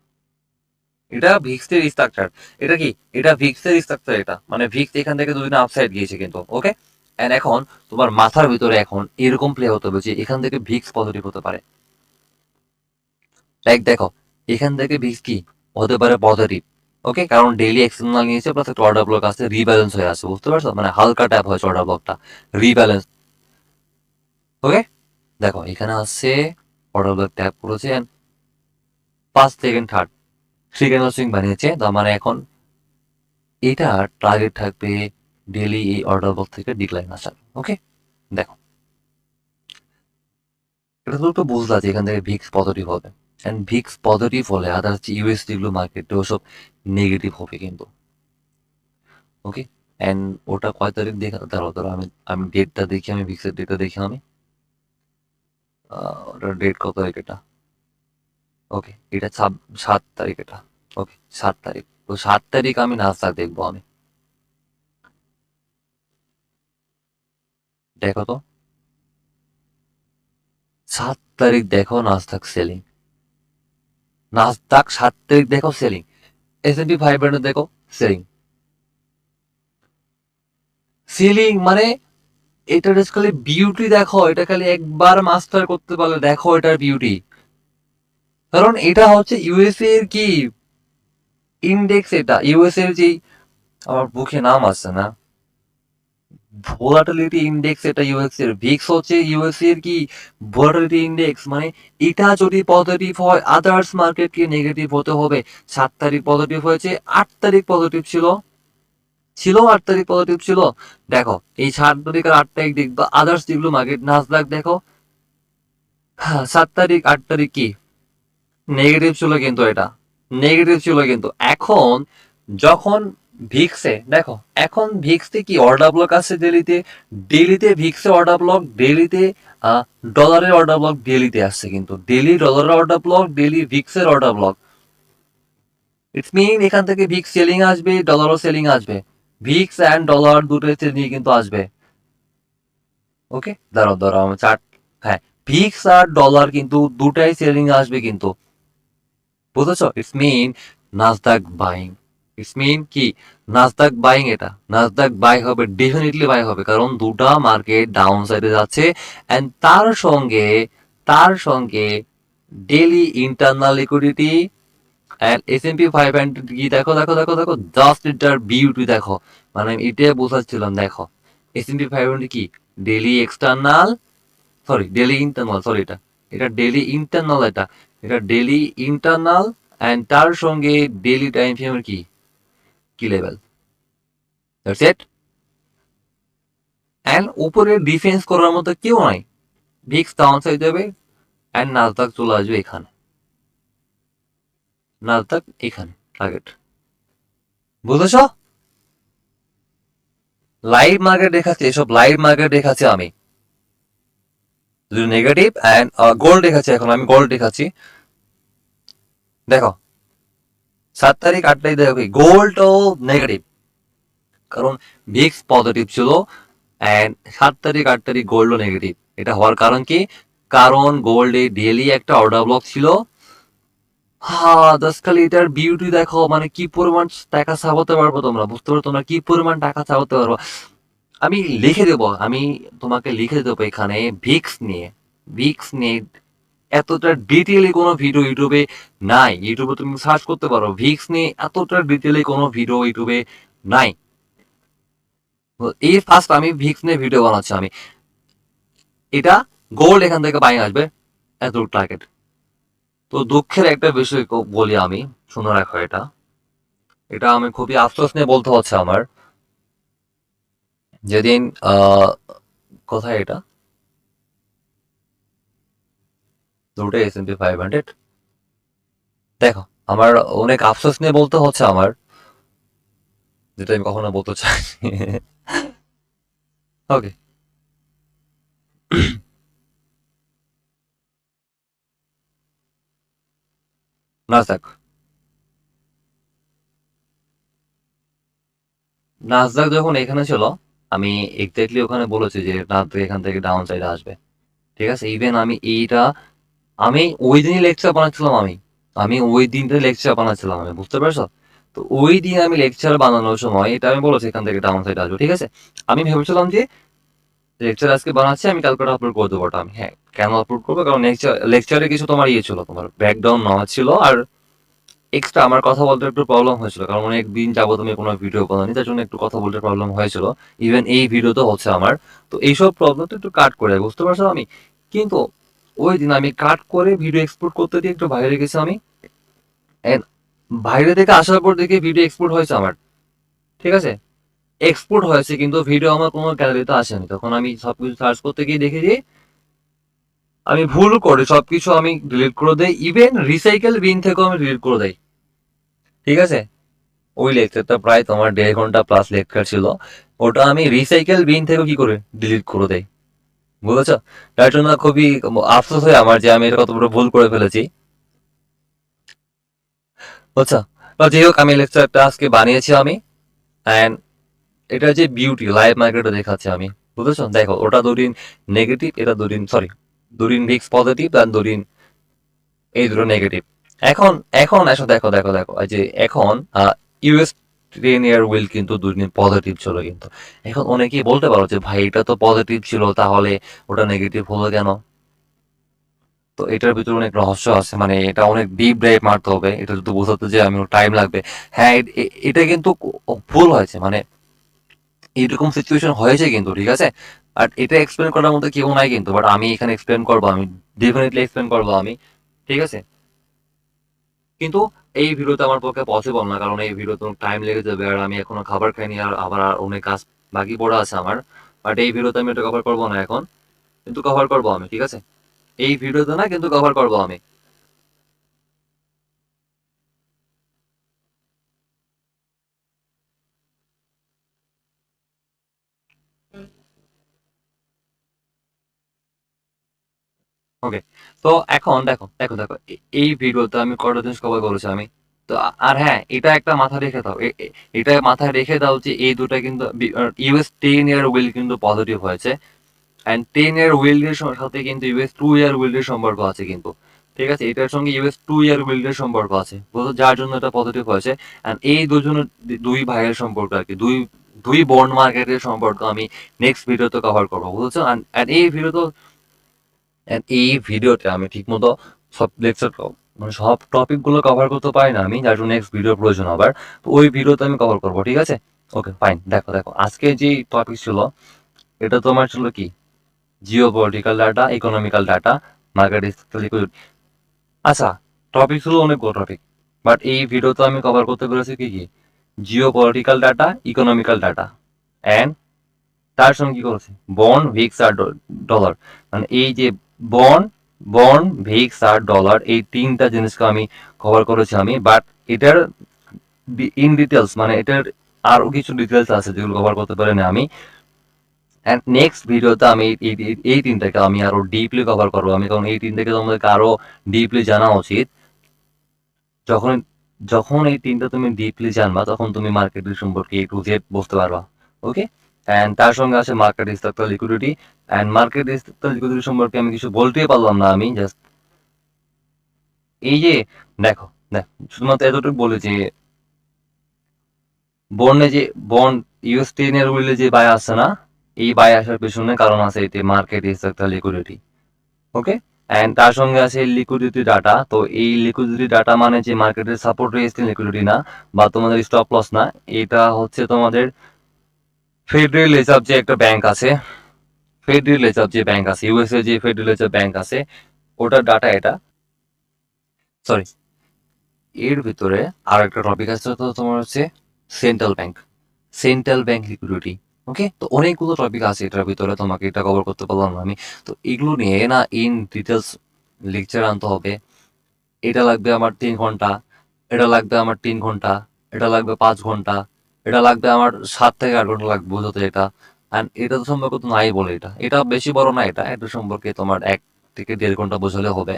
এটা ভিক্সের স্ট্রাকচার। এটা কি? এটা ভিক্সের স্ট্রাকচার। এটা মানে ভিক্স এখান থেকে দুদিন আপসাইড গিয়েছে কিন্তু, ওকে। এন্ড এখন তোমার মাথার ভিতরে এখন এরকম প্লে হতে হবে যে এখান থেকে ভিক্স পজিটিভ হতে পারে। লাইক দেখো, এখান থেকে ভিক্স কি হতে পারে পজিটিভ, ওকে, কারণ ডেইলি এক্সটার্নাল নিয়েছে প্লাস একটা অর্ডার ব্লক আছে, রিব্যালেন্স হয়ে আছে, বুঝতে পারছো? মানে হালকা ট্যাপ হয়েছে অর্ডার ব্লকটা, রিব্যালেন্স, ওকে। দেখো এখানে আছে অর্ডার ব্লক ট্যাপ করেছে and first second third three candle swing বানিয়েছে, তার মানে এখন এটা টার্গেট থাকবে ডেইলি এই অর্ডার ব্লক থেকে ডিক্লাইন আসার, ওকে। দেখো এটা তো বুঝলা যে এখান থেকে ভিক্স পজিটিভ হবে, এন্ড ভিক্স পজিটিভ হলে আদার্স ইউএস যেগুলো মার্কেটে সব নেগেটিভ হবে কিন্তু, ওকে। এন্ড ওটা কয় তারিখ দেখা, দাঁড়াও দাঁড়াও আমি আমি ডেটটা দেখি, আমি ভিক্সের ডেটটা দেখি আমি, ওটার ডেট কত তারিখ এটা, ওকে, এটা 7 তারিখ এটা, ওকে 7 তারিখ। তো 7 তারিখ আমি নাস্তা দেখবো আমি, দেখো তো 7 তারিখ দেখো নাস্তাক সেলিং, নাস্তাক 7 তারিখ দেখো সেলিং, S&P 500 দেখো সেলিং, সিলিং মানে এটা জাস্ট খালি বিউটি দেখো, এটা খালি একবার মাস্টার করতে পারলে দেখো এটার বিউটি। কারণ এটা হচ্ছে ইউএসএ এর কি ইন্ডেক্স, এটা ইউএসএ এর যে, আমার বুকে নাম আছে না, ভোলাটিলিটি ইন্ডেক্স, এটা ইউএসএ এর, ভিক্স হচ্ছে ইউএসএ এর কি ভোলাটিলিটি ইন্ডেক্স, মানে এটা যদি পজিটিভ হয় আদার্স মার্কেট কি নেগেটিভ হতে হবে। 7 তারিখ পজিটিভ হয়েছে, 8 তারিখ পজিটিভ ছিল, 8 তারিখ পজিটিভ ছিল। দেখো এই 7 তারিখ আর 8 তারিখ দেখবা আদার্স যেগুলো মার্কেট নাসদাক দেখো, 7 তারিখ 8 তারিখ কি নেগেটিভ ছিল কিন্তু, এটা নেগেটিভ ছিল কিন্তু। এখন যখন ভিক্সে দেখো, এখন ভিক্সে কি অর্ডার ব্লক আছে ডেলিতে, ডেলিতে ভিক্সে অর্ডার ব্লক, ডেলিতে ডলারের অর্ডার ব্লক ডেলিতে আসছে কিন্তু, ডেলি ডলারের অর্ডার ব্লক, ডেলি ভিক্সের অর্ডার ব্লক। ইটস মিন এখান থেকে ভিক্স সেলিং আসবে, ডলারও সেলিং আসবে, ভিক্স অ্যান্ড ডলার দুটোই সেলিং কিন্তু আসবে, ওকে। দাঁড়াও দাঁড়াও আমি চার্ট, হ্যাঁ, ভিক্স আর ডলার কিন্তু দুটাই সেলিং আসবে কিন্তু, বুঝেছো? It's mean Nasdaq buying, it's mean কি নাসদাক বাইং, এটা নাসদাক বাই হবে, ডেফিনেটলি বাই হবে, কারণ দুটা মার্কেট ডাউন সাইডে যাচ্ছে এন্ড তার সঙ্গে daily internal liquidity and S&P 500 কি দেখো দেখো দেখো দেখো, জাস্ট এটার বিউটি দেখো, মানে এটাই বোঝাচ্ছিলাম। দেখো S&P 500 কি daily external, sorry daily internal, sorry এটা এটা ডেইলি ইন্টারনাল, এটা এটা ডেইলি ইন্টারনাল এন্ড তার সঙ্গে ডেইলি টাইম ফ্রেমের কি কি লেভেল, দ্যাটস ইট। এন্ড উপরে ডিফেন্স করার মতো কেউ নাই, ভিক্স ডাউন সাইড যাবে এন্ড নাসদাক চলে আসবে এখানে, নাসদাক এখানে টার্গেট, বুঝেছো? লাইভ মার্কেট দেখাচ্ছে, এসব লাইভ মার্কেট দেখাচ্ছে আমি, নেগেটিভ এন্ড গোল্ড দেখাচ্ছি, এখন আমি গোল্ড দেখাচ্ছি। দেখো 7 তারিখ 8 তারিখ দেখো গোল্ড ও নেগেটিভ, কারণ ভিক্স পজিটিভ ছিল এন্ড 7 তারিখ 8 তারিখ গোল্ড ও নেগেটিভ। এটা হওয়ার কারণ কি? কারণ গোল্ডে ডেইলি একটা অর্ডার ব্লক ছিল। হ্যাঁ জাস্ট খালি এটার বিউটি দেখো, মানে কি পরিমাণ টাকা ছাপাতে পারবো, তোমরা বুঝতে পারো তোমরা কি পরিমাণ টাকা ছাপাতে পারবো। আমি লিখে দেবো, আমি তোমাকে লিখে দেবো এখানে ভিক্স নিয়ে, ভিক্স নিয়ে এতটা ডিটেইলে কোনো ভিডিও ইউটিউবে নাই, ইউটিউবে তুমি সার্চ করতে পারো ভিক্স নিয়ে এতটা ডিটেইলে কোনো ভিডিও ইউটিউবে নাই। তো এই ফার্স্ট আমি ভিক্স নিয়ে ভিডিও বানাচ্ছি আমি, এটা গোল্ড এখান থেকে বাই আসবে এত টার্গেট। তো দুঃখের একটা বিষয় বলি আমি, শুনে রাখো এটা, এটা আমি খুবই আফসোস নিয়ে বলতে হচ্ছে আমার, যেদিন কোথায় এটা, দুটোই S&P 500, দেখো আমার অনেক আফসোস নিয়ে বলতে হচ্ছে আমার, যেটা আমি কখনো বলতে চাই। ওকে, নাসদাক, নাসদাক যখন এখানে ছিল আমি এক্স্যাক্টলি ওখানে বলেছি যে নাসদাক এখান থেকে ডাউন সাইডে আসবে, ঠিক আছে। ইভেন আমি এইটা আমি ওই দিনই লেকচার বানাচ্ছিলাম আমি, আমি ওই দিনটা লেকচার বানাচ্ছিলাম, আমি বুঝতে পারছো? তো ওই দিন আমি লেকচার বানানোর সময় এটা আমি বলেছি এখান থেকে ডাউন সাইড আসবো, ঠিক আছে? আমি ভেবেছিলাম যে লেকচার আজকে বানাচ্ছি, আমি কালকে আপলোড করে দেবো। আমি হ্যাঁ, কেন আপলোড করবো, কারণ লেকচারে কিছু তোমার ইয়ে ছিল, তোমার ব্যাকগ্রাউন্ড নেওয়া ছিল, আর এক্সট্রা আমার কথা বলতে একটু প্রবলেম হয়েছিল, কারণ অনেক দিন যাবো তুমি কোনো ভিডিও বানানি, তার জন্য একটু কথা বলতে প্রবলেম হয়েছিল। ইভেন এই ভিডিওতে হচ্ছে আমার। তো এইসব প্রবলেম তো একটু কাট করে, বুঝতে পারছো আমি? কিন্তু ওই দিন আমি কাট করে ভিডিও এক্সপোর্ট করতে দিয়ে একটু বাইরে গেছি আমি, and বাইরে থেকে আসার পর দেখে ভিডিও এক্সপোর্ট হয়েছে আমার, ঠিক আছে? এক্সপোর্ট হয়েছে কিন্তু ভিডিও আমার কোনো গ্যালারিতে আসেনি। তখন আমি সবকিছু সার্চ করতে গিয়ে দেখে যে আমি ভুল করে সবকিছু আমি ডিলিট করে দেই, ইভেন রিসাইকেল বিন থেকেও আমি ডিলিট করে দেই, ঠিক আছে? ওই লেকচারটা প্রায় তোমার 1.5 ঘন্টা প্লাস লেকচার ছিল, ওটা আমি রিসাইকেল বিন থেকেও কি করে ডিলিট করে দেই, বুঝেছো? তার জন্য খুবই আফসোস হয় আমার যে আমি এটা কত বড় ভুল করে ফেলেছি, বুঝছো? তো যাই হোক, আমি লেকচারটা আজকে বানিয়েছি আমি, অ্যান্ড এটা যে বিউটি লাইভ মার্কেটে দেখাচ্ছি আমি, বুঝেছো? দেখো, ওটা দুদিন নেগেটিভ, এটা দুদিন, সরি, দুদিন ভিক্স পজিটিভ, আর দুদিন এই দুটো নেগেটিভ। এখন এখন এসো, দেখো দেখো দেখো, এই যে এখন ইউএস 10 year উইল কিন্তু দুদিন পজিটিভ ছিল কিন্তু। এখন অনেকেই বলতে পারো যে ভাই এটা তো পজিটিভ ছিল, তাহলে ওটা নেগেটিভ হলো কেন? তো এটার ভিতরে অনেক রহস্য আছে, মানে এটা অনেক ডিপ ডাইভ মারতে হবে, এটা যদি বোঝাতে যে আমি টাইম লাগবে। হ্যাঁ, এটা কিন্তু ভুল হয়েছে, মানে এরকম সিচুয়েশন হয়েছে কিন্তু, ঠিক আছে? আর এটা এক্সপ্লেন করার মতো কেউ নাই কিন্তু, বাট আমি এখানে এক্সপ্লেন করবো, আমি ডেফিনেটলি এক্সপ্লেন করবো আমি, ঠিক আছে? কিন্তু এই ভিডিওতে আমার পক্ষে পসিবল না, কারণ এই ভিডিওতে অনেক টাইম লেগে যাবে, আর আমি এখনো খাবার খাইনি, আর আবার আর অনেক কাজ বাকি পড়া আছে আমার। বাট এই ভিডিওতে আমি এটা কভার করবো না এখন, কিন্তু কভার করবো আমি, ঠিক আছে? এই ভিডিওতে না, কিন্তু কভার করবো আমি। ওকে, তো এখন দেখো দেখো দেখো, এই ভিডিওতে আমি কটা জিনিস কভার করেছি আমি। তো আর হ্যাঁ, এটা একটা মাথায় রেখে দাও, এটা মাথায় রেখে দাও যে এই দুটা কিন্তু ইউএস 10 year উইল কিন্তু পজিটিভ হয়েছে, অ্যান্ড 10 year উইল্ডের সাথে কিন্তু ইউএস 2 year উইল্ডের সম্পর্ক আছে কিন্তু, ঠিক আছে? এটার সঙ্গে ইউএস 2 year উইল্ডের সম্পর্ক আছে, বুঝলো? যার জন্য এটা পজিটিভ হয়েছে। অ্যান্ড এই দুজনের, দুই ভাইয়ের সম্পর্ক আর কি, দুই দুই বন্ড মার্কেটের সম্পর্ক আমি নেক্সট ভিডিওতে কভার করবো, বুঝেছো? অ্যান্ড এই ভিডিওতে আমি ঠিক মতো সব লেকচার, মানে সব টপিক গুলো কভার করতে পারি না আমি, যার জন্য নেক্সট ভিডিওর প্রয়োজন আবার। তো ওই ভিডিওতে আমি কভার করবো, ঠিক আছে? ওকে, ফাইন। দেখো দেখো, আজকে যে টপিক ছিল, এটা তোমার ছিল কি? Geopolitical data, economical data, market liquid. আচ্ছা, টপিক ছিল অনেকগুলো টপিক, বাট এই ভিডিওতে আমি কভার করতে পেরেছি কি কি? Geopolitical data, economical data, and তার সঙ্গে কি করেছি? বন্ড, ভিক্স আর ডলার। মানে এই যে বন্ড, ভিক্স আর ডলার, এই তিনটা জিনিসকে আমি কভার করেছি আমি, বাট এটার ইন ডিটেলস, মানে এটার আরো কিছু ডিটেলস আছে যেগুলো কভার করতে পারি না আমি। অ্যান্ড নেক্সট ভিডিওতে আমি এই তিনটাকে আমি আরো ডিপলি কভার করবো আমি, কারণ এই তিনটাকে তোমাদেরকে আরো ডিপলি জানা উচিত। যখন যখন এই তিনটা তুমি ডিপলি জানবা, তখন তুমি মার্কেটের সম্পর্কে A to Z বুঝতে পারবা। ওকে, অ্যান্ড তার সঙ্গে আছে market structure liquidity. And market structure liquidity সম্পর্কে আমি কিছু বলতেই পারলাম না, আমি জাস্ট এই যে, দেখো দেখো, শুধুমাত্র এতটুকু বলে যে বন্ডে যে বন্ড ইউএস 10 এর উইলে যে বাই আসছে না, এই বাই আসার পেছনে কারণ আছে এতে market structure liquidity. Okay, and তার সঙ্গে আছে লিকুইডিটি ডাটা। তো এই লিকুইডিটি ডাটা মানে যে মার্কেটের সাপোর্ট রেজিস্ট্যান্স লিকুইডিটি না, বা তোমাদের স্টপ লস না, এটা হচ্ছে তোমাদের ফেডারেল রিজার্ভ যে একটা ব্যাংক আছে, ফেডারেল রিজার্ভ যে ব্যাংক আছে, ইউএসএ যে ফেডারেল রিজার্ভ ব্যাংক আছে, ওটার ডাটা এটা। সরি, এর ভিতরে আর একটা টপিক আছে, তো তোমার হচ্ছে central bank, central bank liquidity. Okay, তো অনেকগুলো টপিক আছে এটার ভিতরে, তোমাকে এটা কভার করতে পারলাম না আমি। তো এগুলো নিয়ে না ইন ডিটেলস লেকচার আনতে হবে। এটা লাগবে আমার 3 ঘন্টা, এটা লাগবে আমার 3 ঘন্টা, এটা লাগবে 5 ঘন্টা, এটা লাগবে আমার 7 থেকে 8 ঘন্টা লাগবে বোঝাতে এটা। অ্যান্ড এটা তো সম্পর্কে তো নাই বলে, এটা এটা বেশি বড় না, এটা সম্পর্কে তোমার 1 থেকে 1.5 ঘন্টা বোঝালে হবে।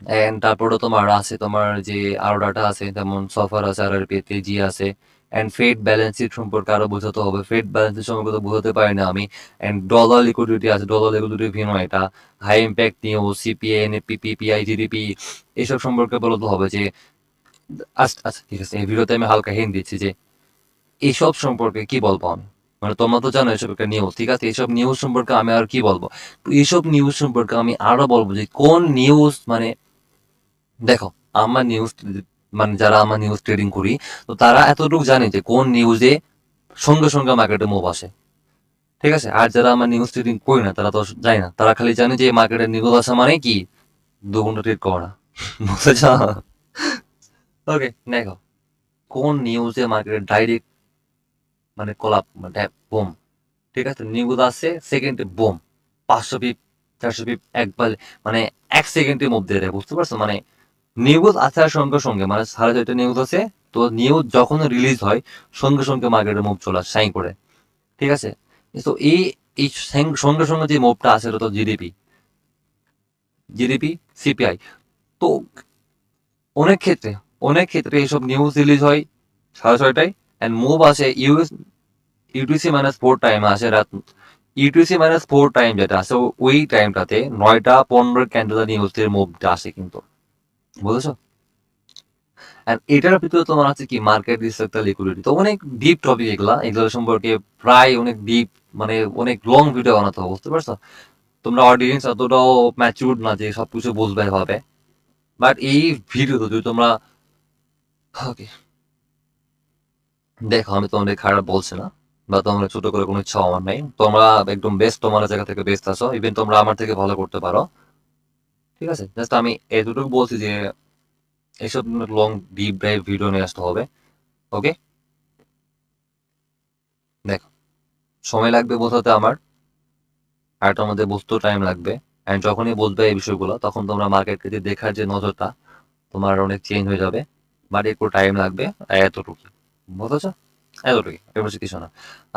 অ্যান্ড তারপরে তোমার আছে তোমার যে আরো ডাটা আছে, যেমন সফার আছে, আর আর পি, তেজি আছে, অ্যান্ড ফেড ব্যালেন্স শিট সম্পর্কে আরো বোঝাতে হবে। ফেড ব্যালেন্স শিট সম্পর্কে তো বোঝাতে পারি না আমি। অ্যান্ড ডলার লিকুইডিটি আছে, ডলার লিকুইডিটি ভিন্ন এটা। High impact news, CPI, NFP, PI, GDP এসব সম্পর্কে বলতে হবে যে আচ্ছা আচ্ছা ঠিক আছে, এই ভিডিওতে আমি হালকা হিন্ট দিচ্ছি যে এইসব সম্পর্কে কি বলবো আমি, মানে তোমরা তো জানো এসব একটা নিউজ, ঠিক আছে, এইসব নিউজ সম্পর্কে আমি আর কি বলবো। তো এইসব নিউজ সম্পর্কে আমি আরো বলবো যে কোন নিউজ, মানে দেখো আমার নিউজ, মানে যারা আমার নিউজ ট্রেডিং করি, তো তারা এতটুকু জানে যে কোন নিউজে সঙ্গে সঙ্গে মার্কেটে মুভ আসে, ঠিক আছে। আর যারা আমার নিউজ ট্রেডিং করি না তারা তো জানে না, তারা খালি জানে যে মার্কেটে নিউজ আসা মানে কি 2 ঘন্টা ট্রেড করা, বুঝেছ? ওকে, দেখো কোন নিউজে মার্কেটে ডাইরেক্ট মানে কলাপ, মানে বুম, ঠিক আছে, নিউজ আসছে সেকেন্ডে বুম, 500 পিপ 400 পিপ একবার, মানে 1 সেকেন্ডের মধ্যে দেয়, বুঝতে পারছো? মানে নিউজ আসার সঙ্গে সঙ্গে, মানে 6:30 নিউজ আছে, তো নিউজ যখন রিলিজ হয় সঙ্গে সঙ্গে মার্কেটে মুভ চলে আসে সাইন করে, ঠিক আছে। তো এই এই সঙ্গে সঙ্গে যে মুভটা আছে এটা তো জিডিপি, জিডিপি, সিপিআই। তো অনেক ক্ষেত্রে, অনেক ক্ষেত্রে এইসব নিউজ রিলিজ হয় 6:30টায়, অ্যান্ড মুভ আসে ইউটিসি-4 টাইম আসে রাত, ইউটিসি-4 টাইম যেটা আছে ওই টাইমটাতে 9টা 15 ক্যান্ডেল নিউজের মুভটা আসে কিন্তু, বুঝেছো? অ্যান্ড এটার ভিতরে তোমার আছে কি মার্কেট রিস্ক, একটা লিকুইডিটি, তো অনেক ডিপ টপিক এগুলা, এগুলো সম্পর্কে প্রায় অনেক ডিপ, মানে অনেক লং ভিডিও বানাতে হবে, বুঝতে পারছো? তোমরা অডিয়েন্স অতটাও ম্যাচিউর না যে সবকিছু বুঝবে হবে, বাট এই ভিডিও যদি তোমরা, ওকে দেখো আমি তোমাদের খারাপ বলছি না, বা তোমরা ছোট করে কোনো ইচ্ছা আমার নাই, তোমরা একদম বেস্ট, তোমার জায়গা থেকে বেস্ট আসো, ইভেন তোমরা আমার থেকে ভালো করতে পারো, ঠিক আছে। জাস্ট আমি এতটুকু বলছি যে এইসব লং ডিপ ড্রাইভ ভিডিও নিয়ে আসতে হবে, ওকে। দেখো সময় লাগবে বোঝাতে আমার, আর তোমাদের বুঝতেও টাইম লাগবে, অ্যান্ড যখনই বুঝবে এই বিষয়গুলো তখন তোমরা মার্কেটকে যে দেখার যে নজরটা তোমার অনেক চেঞ্জ হয়ে যাবে, বাট একটু টাইম লাগবে, এতটুকু, বুঝেছো? এতটুকু, এর বেশি কিছু না।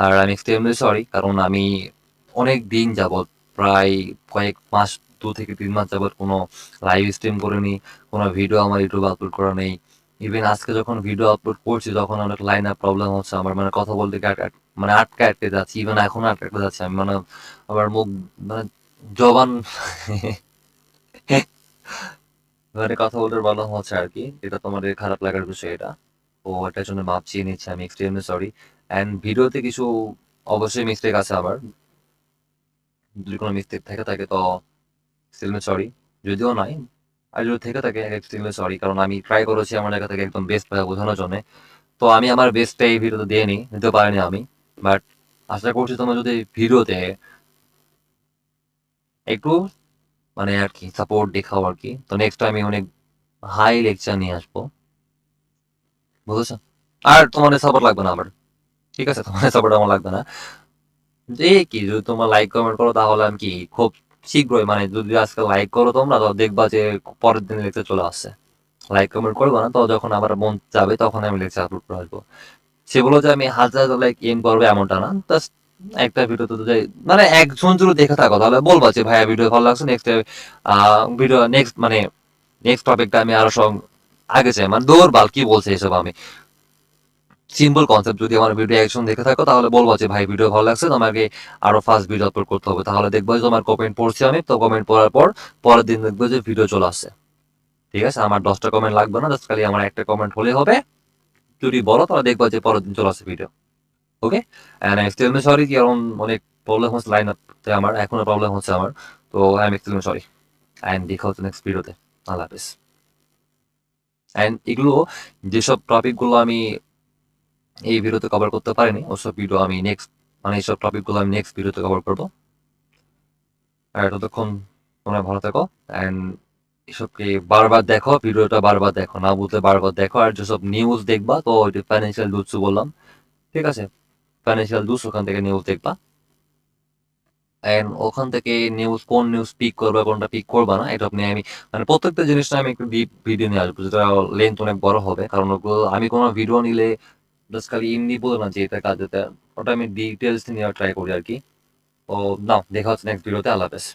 আর আমি এক্সট্রিমলি সরি, কারণ আমি অনেক দিন যাবৎ, প্রায় কয়েক মাস, 2 থেকে 3 মাস যাবৎ কোনো লাইভ স্ট্রিম করিনি, কোনো ভিডিও আমার ইউটিউবে আপলোড করা নেই। ইভেন আজকে যখন ভিডিও আপলোড করছি তখন অনেক লাইন আপ প্রবলেম হচ্ছে আমার, মানে কথা বলতে গিয়ে মানে আটকে আটকে যাচ্ছি, ইভেন এখনো আটকে যাচ্ছে আমি, মানে আমার মুখ, মানে জবান মানে কথা বলতে প্রবলেম হচ্ছে আর কি, এটা তোমাদের খারাপ লাগার বিষয় এটা, তো এটার জন্য মাপ চেয়ে নিচ্ছি আমি, এক্সট্রিমলি সরি। অ্যান্ড ভিডিওতে কিছু অবশ্যই মিস্টেক আছে আমার, যদি কোনো মিস্টেক থেকে থাকে তো এক্সট্রিমলি সরি, যদিও নাই, আর যদি থেকে থাকে এক্সট্রিমলি সরি, কারণ আমি ট্রাই করেছি আমার জায়গা থেকে একদম বেস্ট ভাবে বোঝানোর জন্য, তো আমি আমার বেস্টটা এই ভিডিওতে দিয়ে নিতে পারিনি আমি, বাট আশা করছি তোমরা যদি ভিডিওতে একটু মানে আর কি সাপোর্ট দেখাও আর কি, তো নেক্সট টাইম আমি অনেক হাই লেকচার নিয়ে আসবো, বুঝেছো? আর তোমাদের সাপোর্ট লাগবে না আমার, ঠিক আছে, তোমাদের সাপোর্ট আমার লাগবে না, যে কি যদি তোমরা লাইক কমেন্ট করো তাহলে আমি কি খুব শীঘ্রই, মানে যদি আজকে লাইক করো তোমরা তো দেখবা যে পরের দিন লেকচার চলে আসছে, লাইক কমেন্ট করবো না তো যখন আমার মন যাবে তখন আমি লেকচার আপলোড করে আসবো, সেগুলো যে আমি হাজার লাইক এম করবো এমনটা না, জাস্ট একটা ভিডিওতে তো মানে একজন যদি দেখে থাকো তাহলে বলবা যে ভাইয়া ভিডিও ভালো লাগছে, নেক্সট ভিডিও নেক্সট, মানে নেক্সট টপিকটা আমি আরো সব আগে চাই, মানে দৌড় বাল কি বলছে এসব আমি, সিম্পল কনসেপ্ট, যদি আমার ভিডিও একজন দেখে থাকো তাহলে বলবো যে ভাই ভিডিও ভালো লাগছে, তোমাকে আরো ফাস্ট ভিডিও আপলোড করতে হবে, তাহলে দেখবো যে তোমার কমেন্ট পড়ছি আমি, তো কমেন্ট পড়ার পর পরের দিন দেখবো যে ভিডিও চলে আসছে, ঠিক আছে। আমার 10টা কমেন্ট লাগবে না, জাস্ট খালি আমার একটা কমেন্ট হলে হবে, যদি বলো তাহলে দেখবো যে পরের দিন চলে আসছে video, okay. And extremely sorry, কারণ অনেক প্রবলেম হচ্ছে লাইন আপতে, আমার এখনো প্রবলেম হচ্ছে আমার, তো I am extremely sorry, and দেখা হচ্ছে নেক্সট ভিডিওতে, আল্লাহ হাফেজ। এন্ড এগুলো যেসব টপিক গুলো আমি এই ভিডিওতে কভার করতে পারিনি ওসব ভিডিও আমি নেক্সট, মানে এইসব টপিকগুলো আমি নেক্সট ভিডিওতে কভার করবো। আর ততক্ষণ তোমরা ভালো থাকো, অ্যান্ড এসবকে বারবার দেখো, ভিডিওটা বারবার দেখো, না বুঝলে বারবার দেখো, আর যেসব নিউজ দেখবা তো ওই ফাইন্যান্সিয়াল নিউজ বললাম, ঠিক আছে, ফাইন্যান্সিয়াল নিউজ, ওখান থেকে নিউজ দেখবা, অ্যান্ড ওখান থেকে নিউজ, কোন নিউজ পিক করবা কোনটা পিক করবা না এটা নিয়ে আমি, মানে প্রত্যেকটা জিনিসটা আমি একটু ডিপ ভিডিও নিয়ে আসবো, যেটা লেন্থ অনেক বড় হবে, কারণ ওগুলো আমি কোনো ভিডিও নিলে জাস্ট খালি এমনি বলো না যে এটা কাজ, এটা ওটা আমি ডিটেলস নিয়ে ট্রাই করি আর কি। ও নাও দেখা হচ্ছে নেক্সট ভিডিওতে, আল্লাহ হাফেজ।